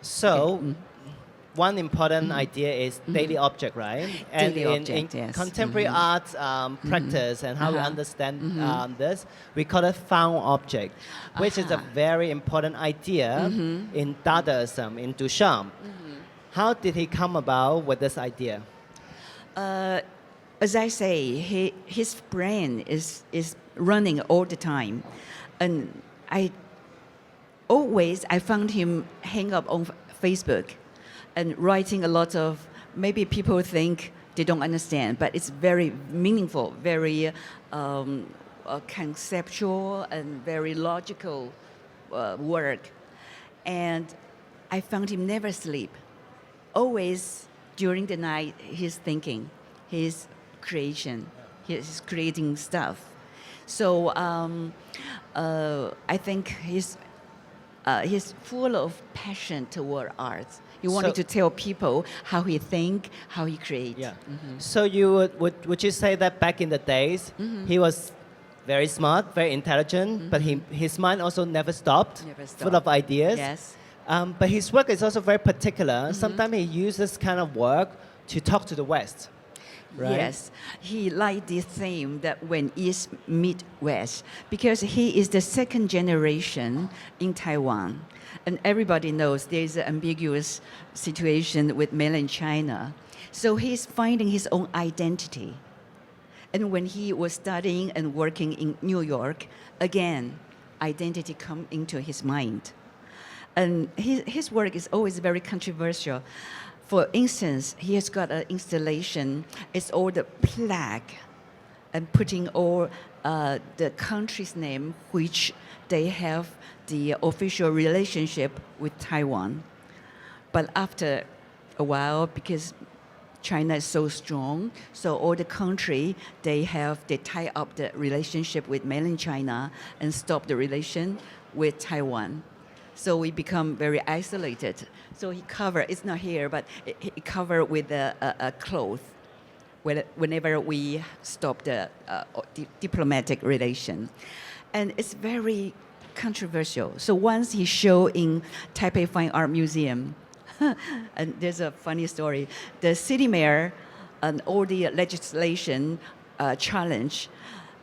A: So,
H: Okay.
A: one important idea is daily object, right? And
H: Daily object,
A: in
H: yes.
A: contemporary art practice and how we understand this, we call it found object, which is a very important idea in Dadaism, in Duchamp. How did he come about with this idea?
H: As I say, his brain is running all the time, and I found him hang up on Facebook and writing a lot of, maybe people think they don't understand, but it's very meaningful, very conceptual and very logical work. And I found him never sleep. Always during the night, he's thinking, he's creation, he's creating stuff. So I think he's full of passion toward art. He wanted to tell people how he think, how he create.
A: Yeah. So you would you say that back in the days, he was very smart, very intelligent, but his mind also never stopped, full of ideas.
H: Yes.
A: But his work is also very particular. Sometimes he uses kind of work to talk to the West. Right?
H: Yes, he liked the theme that when East meet West, because he is the second generation in Taiwan. And everybody knows there is an ambiguous situation with mainland China. So he's finding his own identity. And when he was studying and working in New York, again, identity come into his mind. And his work is always very controversial. For instance, he has got an installation. It's all the plaque and putting all the country's name, which they have the official relationship with Taiwan. But after a while, because China is so strong, so all the country, they tie up the relationship with mainland China and stop the relation with Taiwan. So we become very isolated. So he covered, it's not here, but he covered with a cloth whenever we stop the diplomatic relation. And it's very controversial. So once he showed in Taipei Fine Art Museum, and there's a funny story. The city mayor and all the legislation challenge,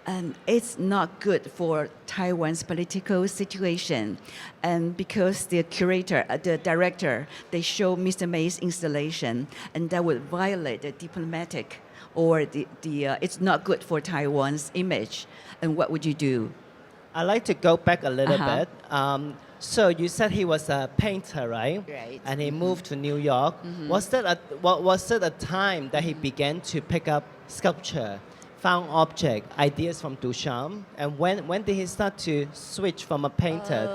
H: and it's not good for Taiwan's political situation. And because the curator, the director, they show Mr. Mei's installation, and that would violate the diplomatic, or it's not good for Taiwan's image. And what would you do?
A: I'd like to go back a little bit. So you said he was a painter, right?
H: Right.
A: And he moved to New York. Was it a time that he began to pick up sculpture, found object, ideas from Duchamp? And when did he start to switch from a painter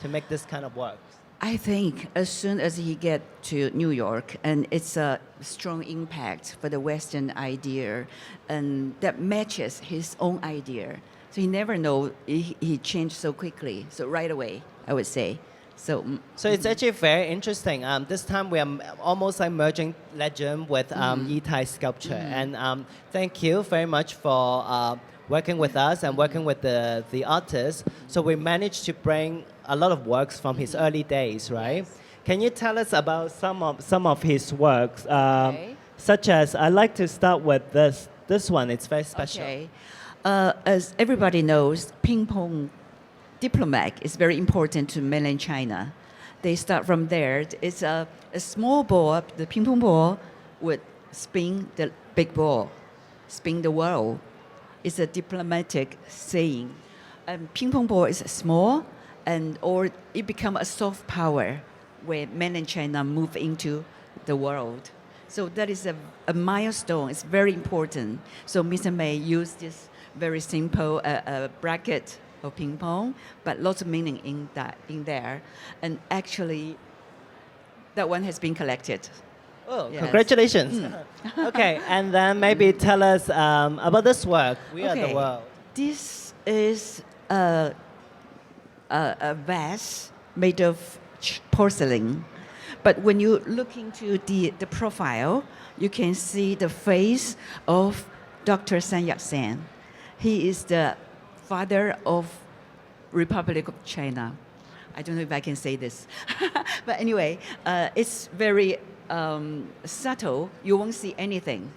A: to make this kind of work?
H: I think as soon as he get to New York, and it's a strong impact for the Western idea, and that matches his own idea. So he never know he changed so quickly. So right away, I would say. So
A: it's actually very interesting. This time we are almost like merging legend with Yitai sculpture. And thank you very much for working with us and working with the artists. So we managed to bring a lot of works from his early days, right?
H: Yes.
A: Can you tell us about some of his works?
H: Okay.
A: Such as, I'd like to start with this one. It's very special.
H: Okay. As everybody knows, ping pong diplomat is very important to mainland China. They start from there. It's a small ball, the ping pong ball would spin the big ball, spin the world. It's a diplomatic saying. And ping pong ball is small, or it become a soft power when mainland China move into the world. So that is a milestone. It's very important. So Mr. Mei used this very simple bracket of ping pong, but lots of meaning in there. And actually, that one has been collected.
A: Oh,
H: Yes.
A: congratulations. Okay, and then maybe tell us about this work, We Are the
H: Okay.
A: World.
H: This is a vase made of porcelain. But when you look into the profile, you can see the face of Dr. Sun Yat-sen. He is the father of Republic of China. I don't know if I can say this. But anyway, it's very subtle. You won't see anything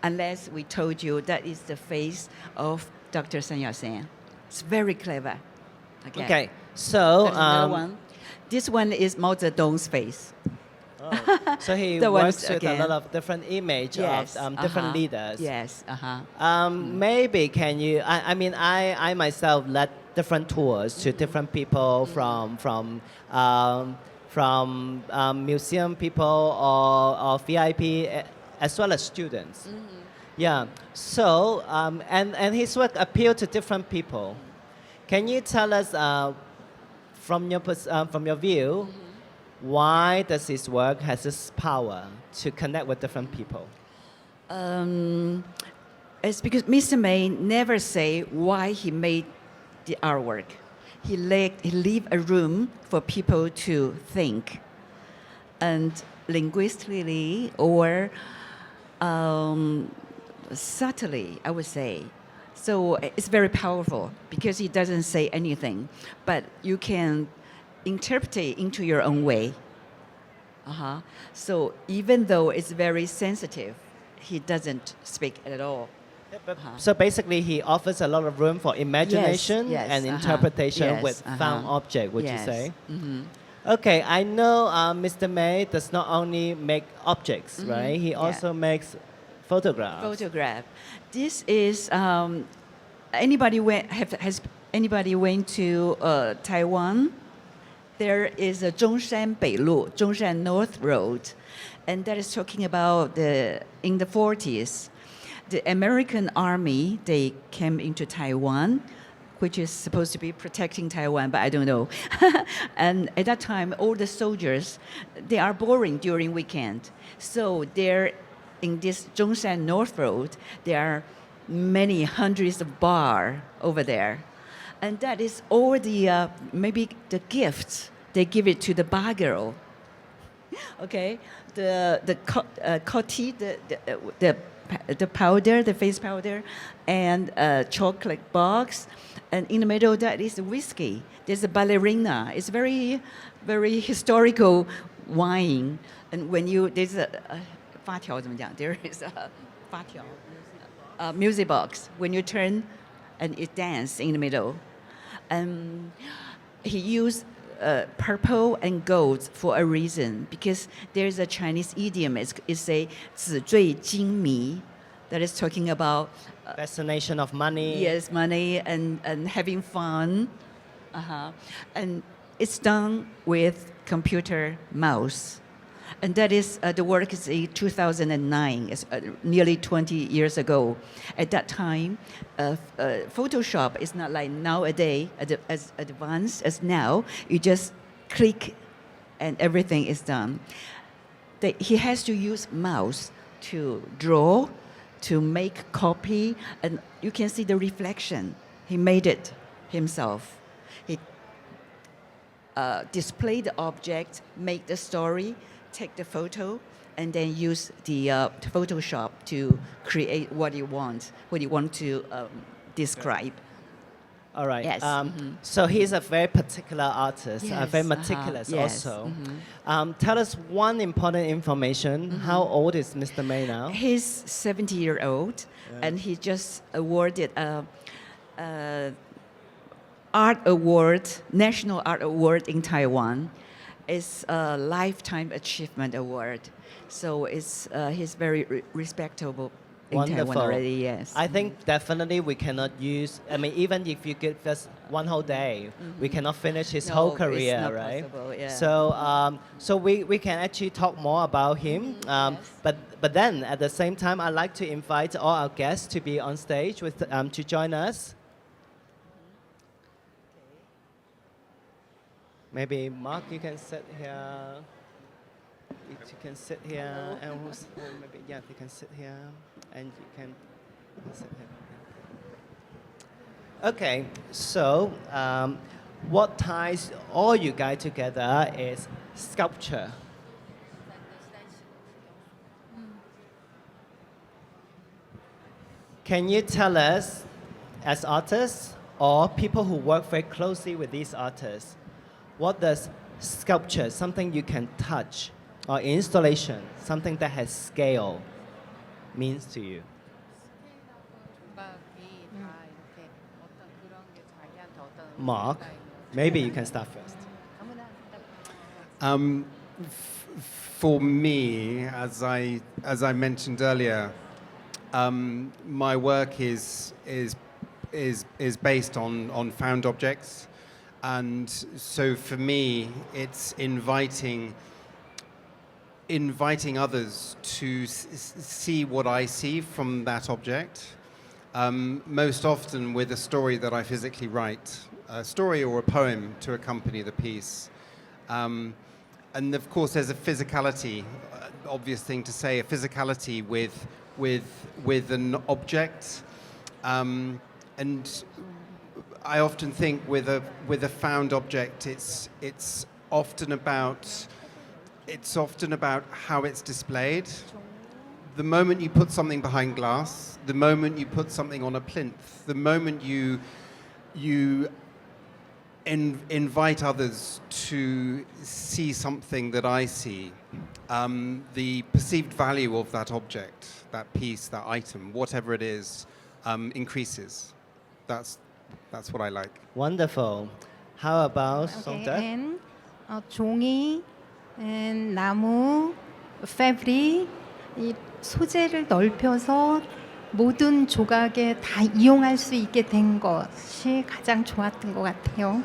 H: unless we told you that is the face of Dr. Sun Yat-sen. It's very clever.
A: Okay, so
H: There's another one. This one is Mao Zedong's face.
A: so he
H: The ones
A: works with
H: again.
A: a lot of different image
H: Yes,
A: of different leaders.
H: Yes,
A: Maybe can you? I mean, I myself led different tours to different people from museum people or VIP as well as students. Yeah. So and his work appealed to different people. Can you tell us from your view? Why does his work has this power to connect with different people?
H: It's because Mr. Mei never say why he made the artwork. He leave a room for people to think, and linguistically or subtly, I would say. So it's very powerful because he doesn't say anything, but you can interpret it into your own way. So even though it's very sensitive, he doesn't speak at all.
A: So basically, he offers a lot of room for imagination
H: Yes,
A: and interpretation
H: yes,
A: with found object, would
H: yes.
A: you say? Okay, I know Mr. Mei does not only make objects, right? He also makes photographs.
H: Photograph. This is has anybody went to Taiwan? There is a Zhongshan Beilu, Zhongshan North Road, and that is talking about in the 40s, the American army, they came into Taiwan, which is supposed to be protecting Taiwan, but I don't know. And at that time, all the soldiers, they are boring during weekend. So there, in this Zhongshan North Road, there are many hundreds of bars over there. And that is all the, maybe the gifts, they give it to the bar girl. Okay, the coty, the powder, the face powder, and a chocolate box, and in the middle that is whiskey. There's a ballerina. It's very, very historical wine. And when there's a 发条怎么讲? There is a 发条, music box. When you turn, and it dance in the middle. He used purple and gold for a reason, because there's a Chinese idiom, it's a 纸醉金迷, that is talking about
A: fascination of money.
H: Yes, money and having fun. And it's done with computer mouse. And that is, the work is in 2009, it's nearly 20 years ago. At that time, Photoshop is not like nowadays as advanced as now. You just click and everything is done. He has to use mouse to draw, to make copy, and you can see the reflection. He made it himself. He displayed the object, make the story, take the photo, and then use the Photoshop to create what you want to describe.
A: All right.
H: Yes.
A: So he's a very particular artist,
H: Yes,
A: very meticulous
H: yes,
A: also. Tell us one important information. How old is Mr. Mei now?
H: He's 70-year-old, and he just awarded a art award, national art award in Taiwan. It's a lifetime achievement award, so it's he's very respectable in Taiwan
A: Wonderful.
H: already, yes.
A: I think definitely we cannot use. I mean, even if you give us one whole day, we cannot finish his
H: No,
A: whole
H: it's
A: career,
H: not
A: right?
H: possible, yeah.
A: So we can actually talk more about him. But then at the same time, I'd like to invite all our guests to be on stage with to join us. Maybe Mark, you can sit here. You can sit here, and maybe yeah, you can sit here, and you can sit here. Okay, so what ties all you guys together is sculpture. Can you tell us, as artists or people who work very closely with these artists, what does sculpture, something you can touch, or installation, something that has scale, means to you? Mark, maybe you can start first.
B: For me, as I mentioned earlier, my work is based on found objects, and so for me, it's inviting others to see what I see from that object. Most often with a story that I physically write, a story or a poem to accompany the piece. And of course there's a physicality, obvious thing to say, a physicality with an object. And I often think with a found object, it's often about how it's displayed. The moment you put something behind glass, the moment you put something on a plinth, the moment you invite others to see something that I see, the perceived value of that object, that piece, that item, whatever it is, increases. That's what I like.
A: Wonderful. How about
C: Okay,
A: Songda?
C: and 종이, and 나무, fabric, 이 소재를 넓혀서 모든 조각에 다 이용할 수 있게 된 것이 가장 좋았던 것 같아요.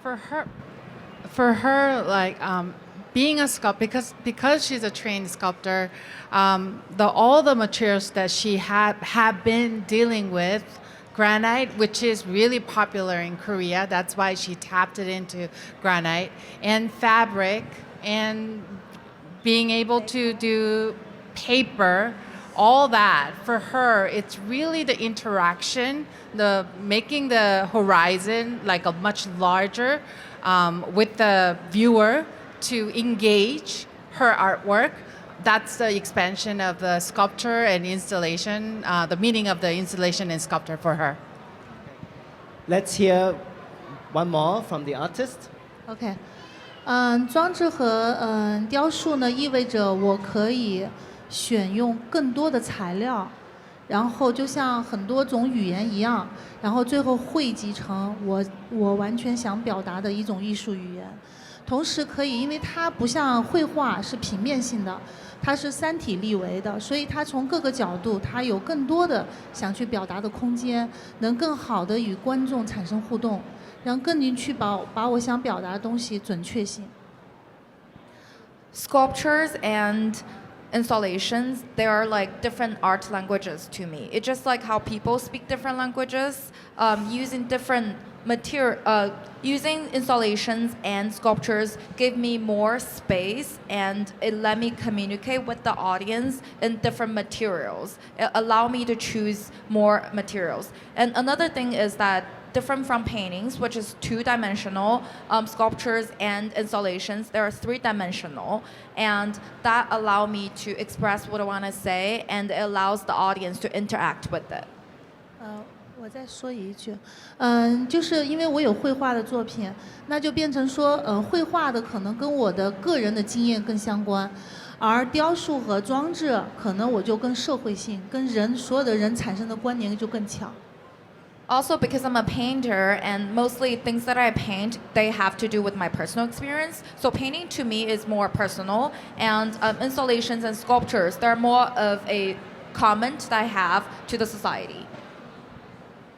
D: For her, like being a sculptor, because she's a trained sculptor, all the materials that she have been dealing with, granite, which is really popular in Korea, that's why she tapped it into granite, and fabric, and being able to do paper, all that, for her, it's really the interaction, the making the horizon like a much larger with the viewer to engage her artwork. That's the expansion of the sculpture and installation, the meaning of the installation and sculpture for her.
A: Let's hear one more from the artist.
F: OK，装置和雕塑呢，意味着我可以选用更多的材料，然后就像很多种语言一样，然后最后汇集成我完全想表达的一种艺术语言。同时可以，因为它不像绘画是平面性的，它是三体立维的，所以它从各个角度，它有更多的想去表达的空间，能更好的与观众产生互动，让更去把我想表达的东西准确性。
G: Sculptures and installations, they are like different art languages to me. It's just like how people speak different languages, using different material, using installations and sculptures give me more space, and it let me communicate with the audience in different materials. It allow me to choose more materials. And another thing is that different from paintings, which is two-dimensional, sculptures and installations, they are three-dimensional, and that allow me to express what I want to say, and it allows the audience to interact with it.
F: 我再说一句，就是因为我有绘画的作品，那就变成说，绘画的可能跟我的个人的经验更相关，而雕塑和装置可能我就跟社会性、跟人所有的人产生的关联就更强。
G: Also, because I'm a painter, and mostly things that I paint, they have to do with my personal experience. So painting to me is more personal, and installations and sculptures, they're more of a comment that I have to the society.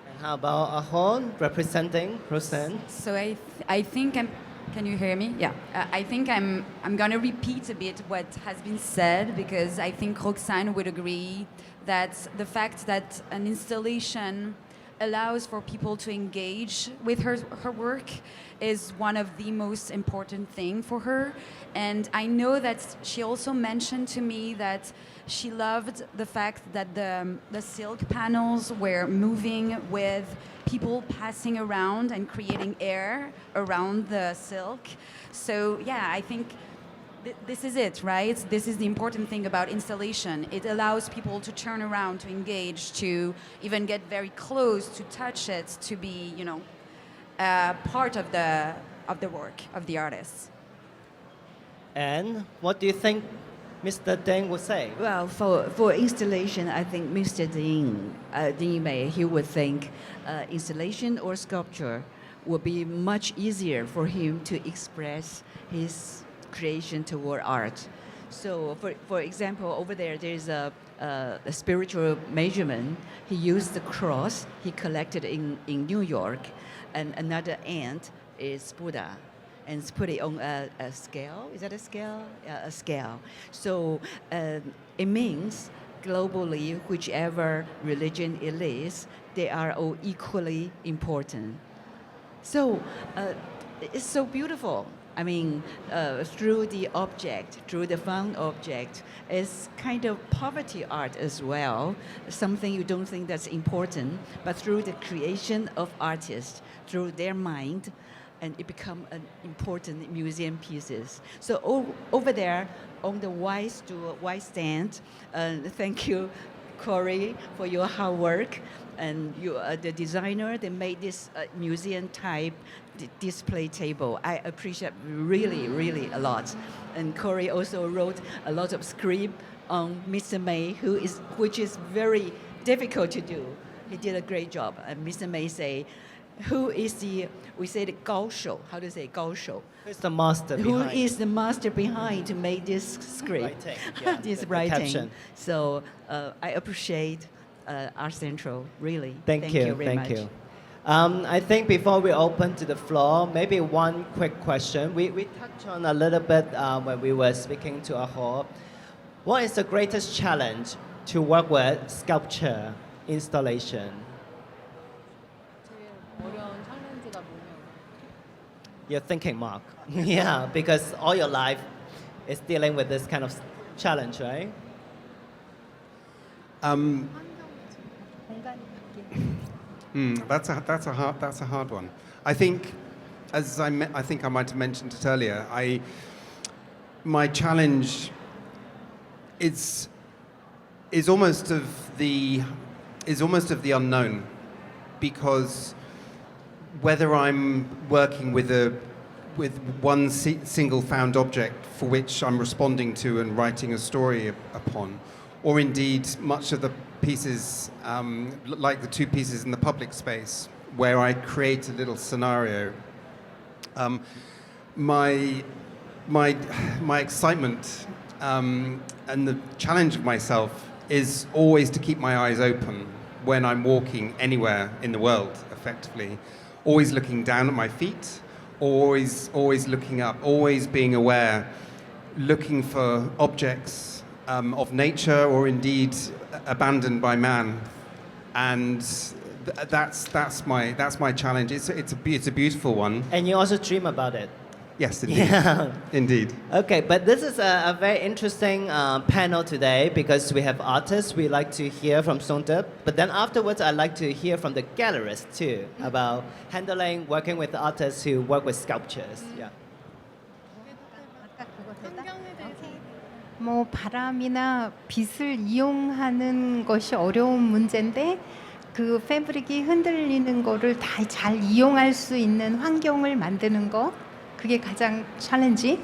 A: And how about Aurore representing Roxane?
E: So I think I'm. Can you hear me? Yeah. I think I'm gonna repeat a bit what has been said because I think Roxane would agree that the fact that an installation allows for people to engage with her work is one of the most important thing for her. And I know that she also mentioned to me that she loved the fact that the silk panels were moving with people passing around and creating air around the silk. So yeah, I think this is it, right? This is the important thing about installation. It allows people to turn around, to engage, to even get very close, to touch it, to be, part of the work of the artist.
A: And what do you think Mr. Deng would say?
H: Well, for installation, I think Mr. Ding Mei, he would think installation or sculpture would be much easier for him to express his creation toward art. So, for example, over there is a spiritual measurement. He used the cross he collected in New York, and another ant is Buddha, and put it on a scale. Is that a scale? Yeah, a scale. So it means globally, whichever religion it is, they are all equally important. So it's so beautiful. I mean, through the object, through the found object, it's kind of poverty art as well, something you don't think that's important, but through the creation of artists, through their mind, and it become an important museum pieces. So over there, on the white stool, white stand, thank you, Corey, for your hard work. And you, the designer, they made this museum type display table. I appreciate really, really a lot. And Corey also wrote a lot of script on Mr. Mei, which is very difficult to do. He did a great job. And Mr. Mei say, we say the 高手, how do you say 高手?
A: Who's the master behind?
H: Who is the master behind to make this script?
A: Writing, yeah,
H: this
A: the
H: writing.
A: caption.
H: So I appreciate Art Central, really.
A: Thank you
H: very much.
A: you. I think before we open to the floor, maybe one quick question. We touched on a little bit when we were speaking to Aurore. What is the greatest challenge to work with sculpture installation? You're thinking, Mark. Yeah, because all your life is dealing with this kind of challenge, right?
B: That's a hard one. I think, I think I might have mentioned it earlier. My challenge is almost of the unknown, because whether I'm working with one single found object for which I'm responding to and writing a story upon, or indeed much of the pieces, like the two pieces in the public space, where I create a little scenario. My excitement and the challenge of myself is always to keep my eyes open when I'm walking anywhere in the world, effectively. Always looking down at my feet, always looking up, always being aware, looking for objects of nature or indeed abandoned by man, and that's my challenge. It's a beautiful one.
A: And you also dream about it.
B: Yes, indeed.
A: Yeah.
B: Indeed.
A: Okay, but this is a very interesting panel today because we have artists we like to hear from Shinduk, but then afterwards I'd like to hear from the gallerists too about working with artists who work with sculptures. Yeah.
C: 뭐 바람이나 빛을 이용하는 것이 어려운 문제인데 그 패브릭이 흔들리는 거를 다 잘 이용할 수 있는 환경을 만드는 거 그게 가장 챌린지.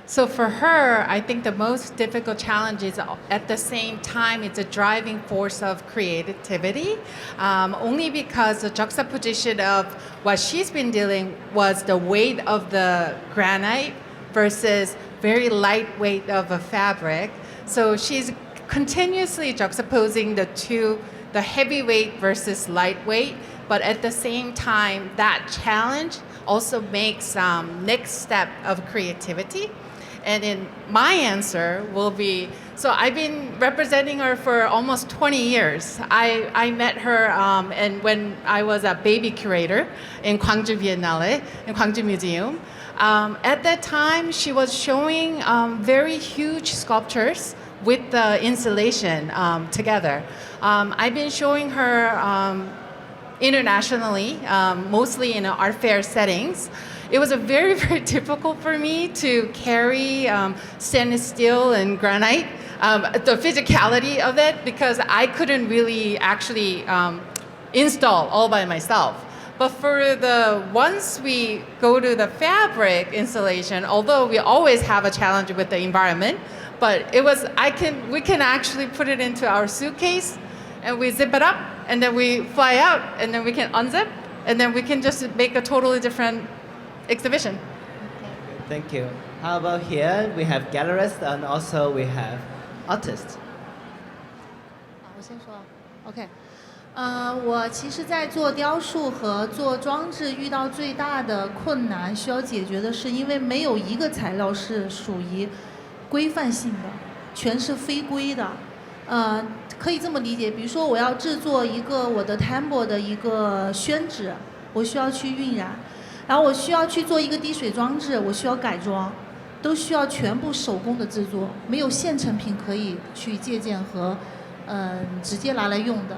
D: So for her, I think the most difficult challenge is at the same time it's a driving force of creativity, only because the juxtaposition of what she's been dealing was the weight of the granite versus very lightweight of a fabric. So she's continuously juxtaposing the two, the heavyweight versus lightweight, but at the same time, that challenge also makes next step of creativity. And then my answer will be, so I've been representing her for almost 20 years. I met her and when I was a baby curator in Gwangju Biennale, in Gwangju Museum. At that time, she was showing very huge sculptures with the installation together. I've been showing her internationally, mostly in art fair settings. It was a very, very difficult for me to carry stainless steel and granite, the physicality of it, because I couldn't really actually install all by myself. But for the once we go to the fabric installation, although we always have a challenge with the environment, but it was we can actually put it into our suitcase and we zip it up and then we fly out and then we can unzip and then we can just make a totally different exhibition.
A: Thank you. How about here? We have gallerists and also we have artists.
F: 我先说 ，OK。我其实，在做雕塑和做装置遇到最大的困难，需要解决的是，因为没有一个材料是属于规范性的，全是非规的。可以这么理解，比如说我要制作一个我的 temple 的一个宣纸，我需要去晕染，然后我需要去做一个滴水装置，我需要改装，都需要全部手工的制作，没有现成品可以去借鉴和直接拿来用的。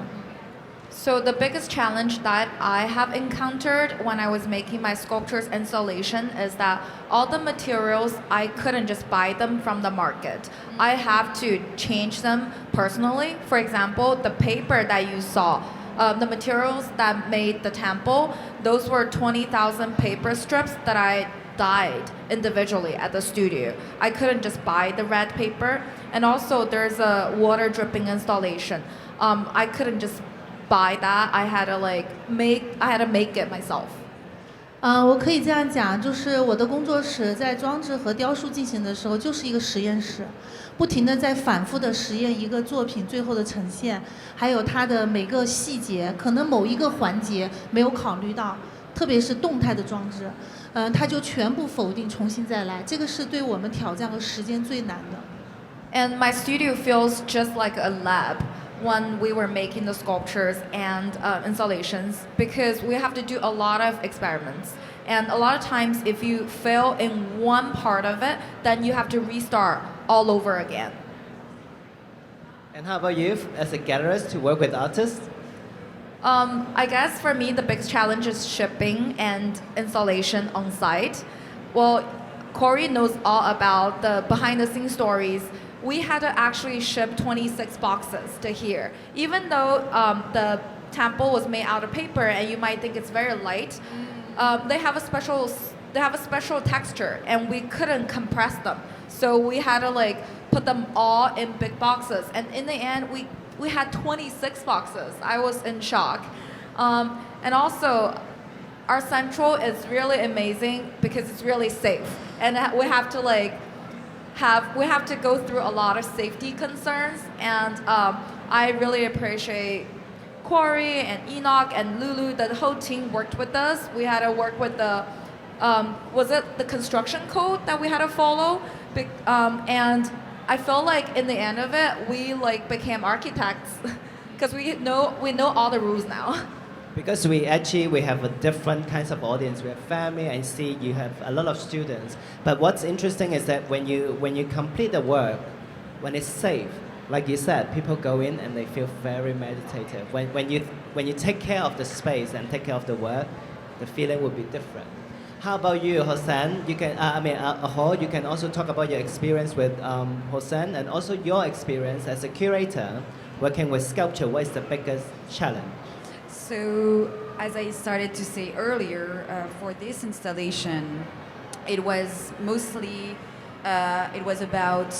G: So the biggest challenge that I have encountered when I was making my sculptures installation is that all the materials, I couldn't just buy them from the market. I have to change them personally. For example, the paper that you saw, the materials that made the temple, those were 20,000 paper strips that I dyed individually at the studio. I couldn't just buy the red paper. And also there's a water dripping installation. I couldn't just buy that. I had to make it myself.
F: 我可以这样讲，就是我的工作室在装置和雕塑进行的时候，就是一个实验室，不停地在反复的实验一个作品最后的呈现，还有它的每个细节，可能某一个环节没有考虑到，特别是动态的装置，它就全部否定，重新再来，这个是对我们挑战和时间最难的。
G: And my studio feels just like a lab when we were making the sculptures and installations, because we have to do a lot of experiments. And a lot of times if you fail in one part of it, then you have to restart all over again.
A: And how about you, as a gallerist, to work with artists?
G: I guess for me, the biggest challenge is shipping and installation on site. Well, Corey knows all about the behind-the-scenes stories. We had to actually ship 26 boxes to here. Even though the temple was made out of paper and you might think it's very light, they have a special texture and we couldn't compress them. So we had to put them all in big boxes. And in the end, we had 26 boxes. I was in shock. And also, our central is really amazing because it's really safe. And we have to go through a lot of safety concerns, and I really appreciate Corey and Enoch and Lulu. The whole team worked with us. We had to work with the was it the construction code that we had to follow, and I feel like in the end of it we became architects because we know all the rules now.
A: Because we have a different kinds of audience. We have family, and see you have a lot of students. But what's interesting is that when you complete the work, when it's safe, like you said, people go in and they feel very meditative. When you take care of the space and take care of the work, the feeling will be different. How about you, Hossein? You can, Aurore, you can also talk about your experience with Hossein and also your experience as a curator working with sculpture. What is the biggest challenge?
E: So, as I started to say earlier, for this installation, it was mostly it was about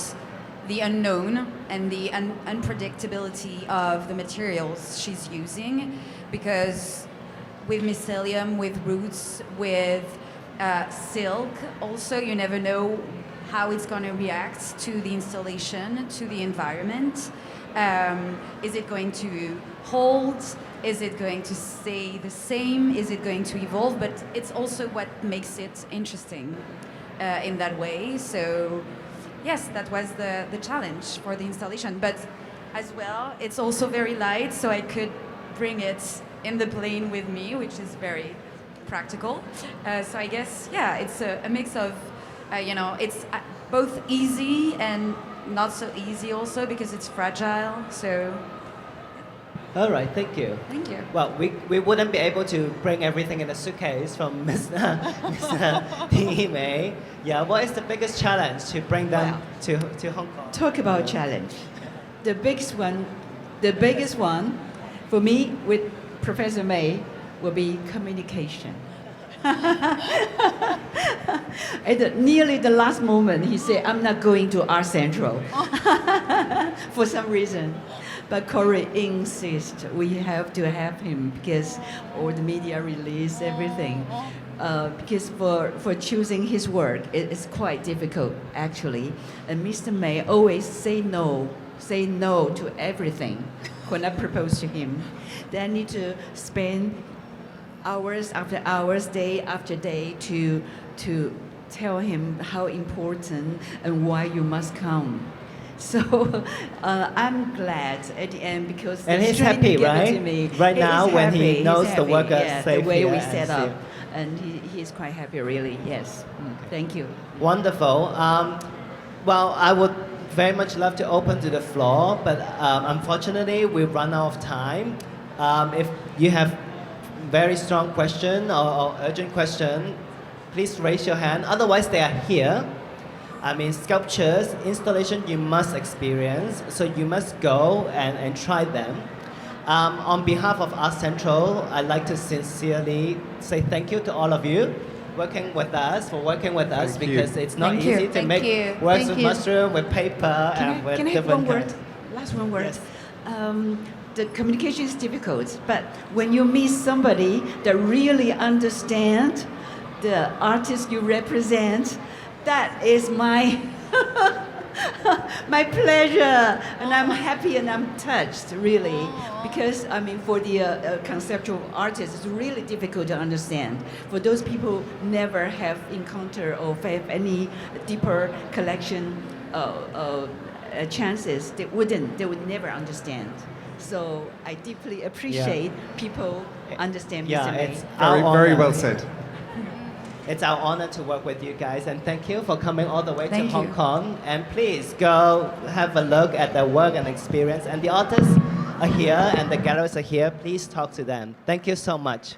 E: the unknown and the unpredictability of the materials she's using, because with mycelium, with roots, with silk, also you never know how it's going to react to the installation, to the environment. Is it going to hold? Is it going to stay the same? Is it going to evolve? But it's also what makes it interesting in that way. So yes, that was the challenge for the installation. But as well, it's also very light, so I could bring it in the plane with me, which is very practical. So I guess, yeah, it's a mix of, it's both easy and not so easy also because it's fragile. So.
A: All right, thank you.
E: Thank you.
A: Well, we wouldn't be able to bring everything in a suitcase from Mr. Mei. Yeah, what is the biggest challenge to bring them to Hong Kong?
H: Talk about challenge. The biggest one for me with Professor Mei will be communication. At nearly the last moment, he said, I'm not going to Art Central for some reason. But Corey insists we have to have him because all the media release everything. Because for choosing his work, it's quite difficult actually. And Mr. Mei always say no to everything when I propose to him. Then I need to spend hours after hours, day after day to tell him how important and why you must come. So I'm glad at the end because
A: and he's happy, right? Right now, when he knows the work is safe
H: the way
A: here
H: we
A: and
H: set up,
A: safe.
H: and he's quite happy, really. Yes, thank you.
A: Wonderful. Well, I would very much love to open to the floor, but unfortunately, we've run out of time. If you have very strong question or urgent question, please raise your hand. Otherwise, they are here. I mean, sculptures, installation, you must experience, so you must go and try them. On behalf of Art Central, I'd like to sincerely say thank you to all of you working with us, because it's not easy to make works with mushroom, with paper, and with different
H: Can I have one word? Last one word.
A: Yes.
H: The communication is difficult, but when you meet somebody that really understands the artist you represent, that is my my pleasure, and I'm happy and I'm touched, really, because I mean, for the conceptual artists, it's really difficult to understand. For those people who never have encountered or have any deeper collection chances, they would never understand. So I deeply appreciate people understand Mr. Mei.
A: It's our
B: Very
A: honor.
B: well said.
A: It's our honor to work with you guys, and thank you for coming all the way to
E: Thank
A: Hong
E: you.
A: Kong. And please go have a look at their work and experience. And the artists are here, and the galleries are here. Please talk to them. Thank you so much.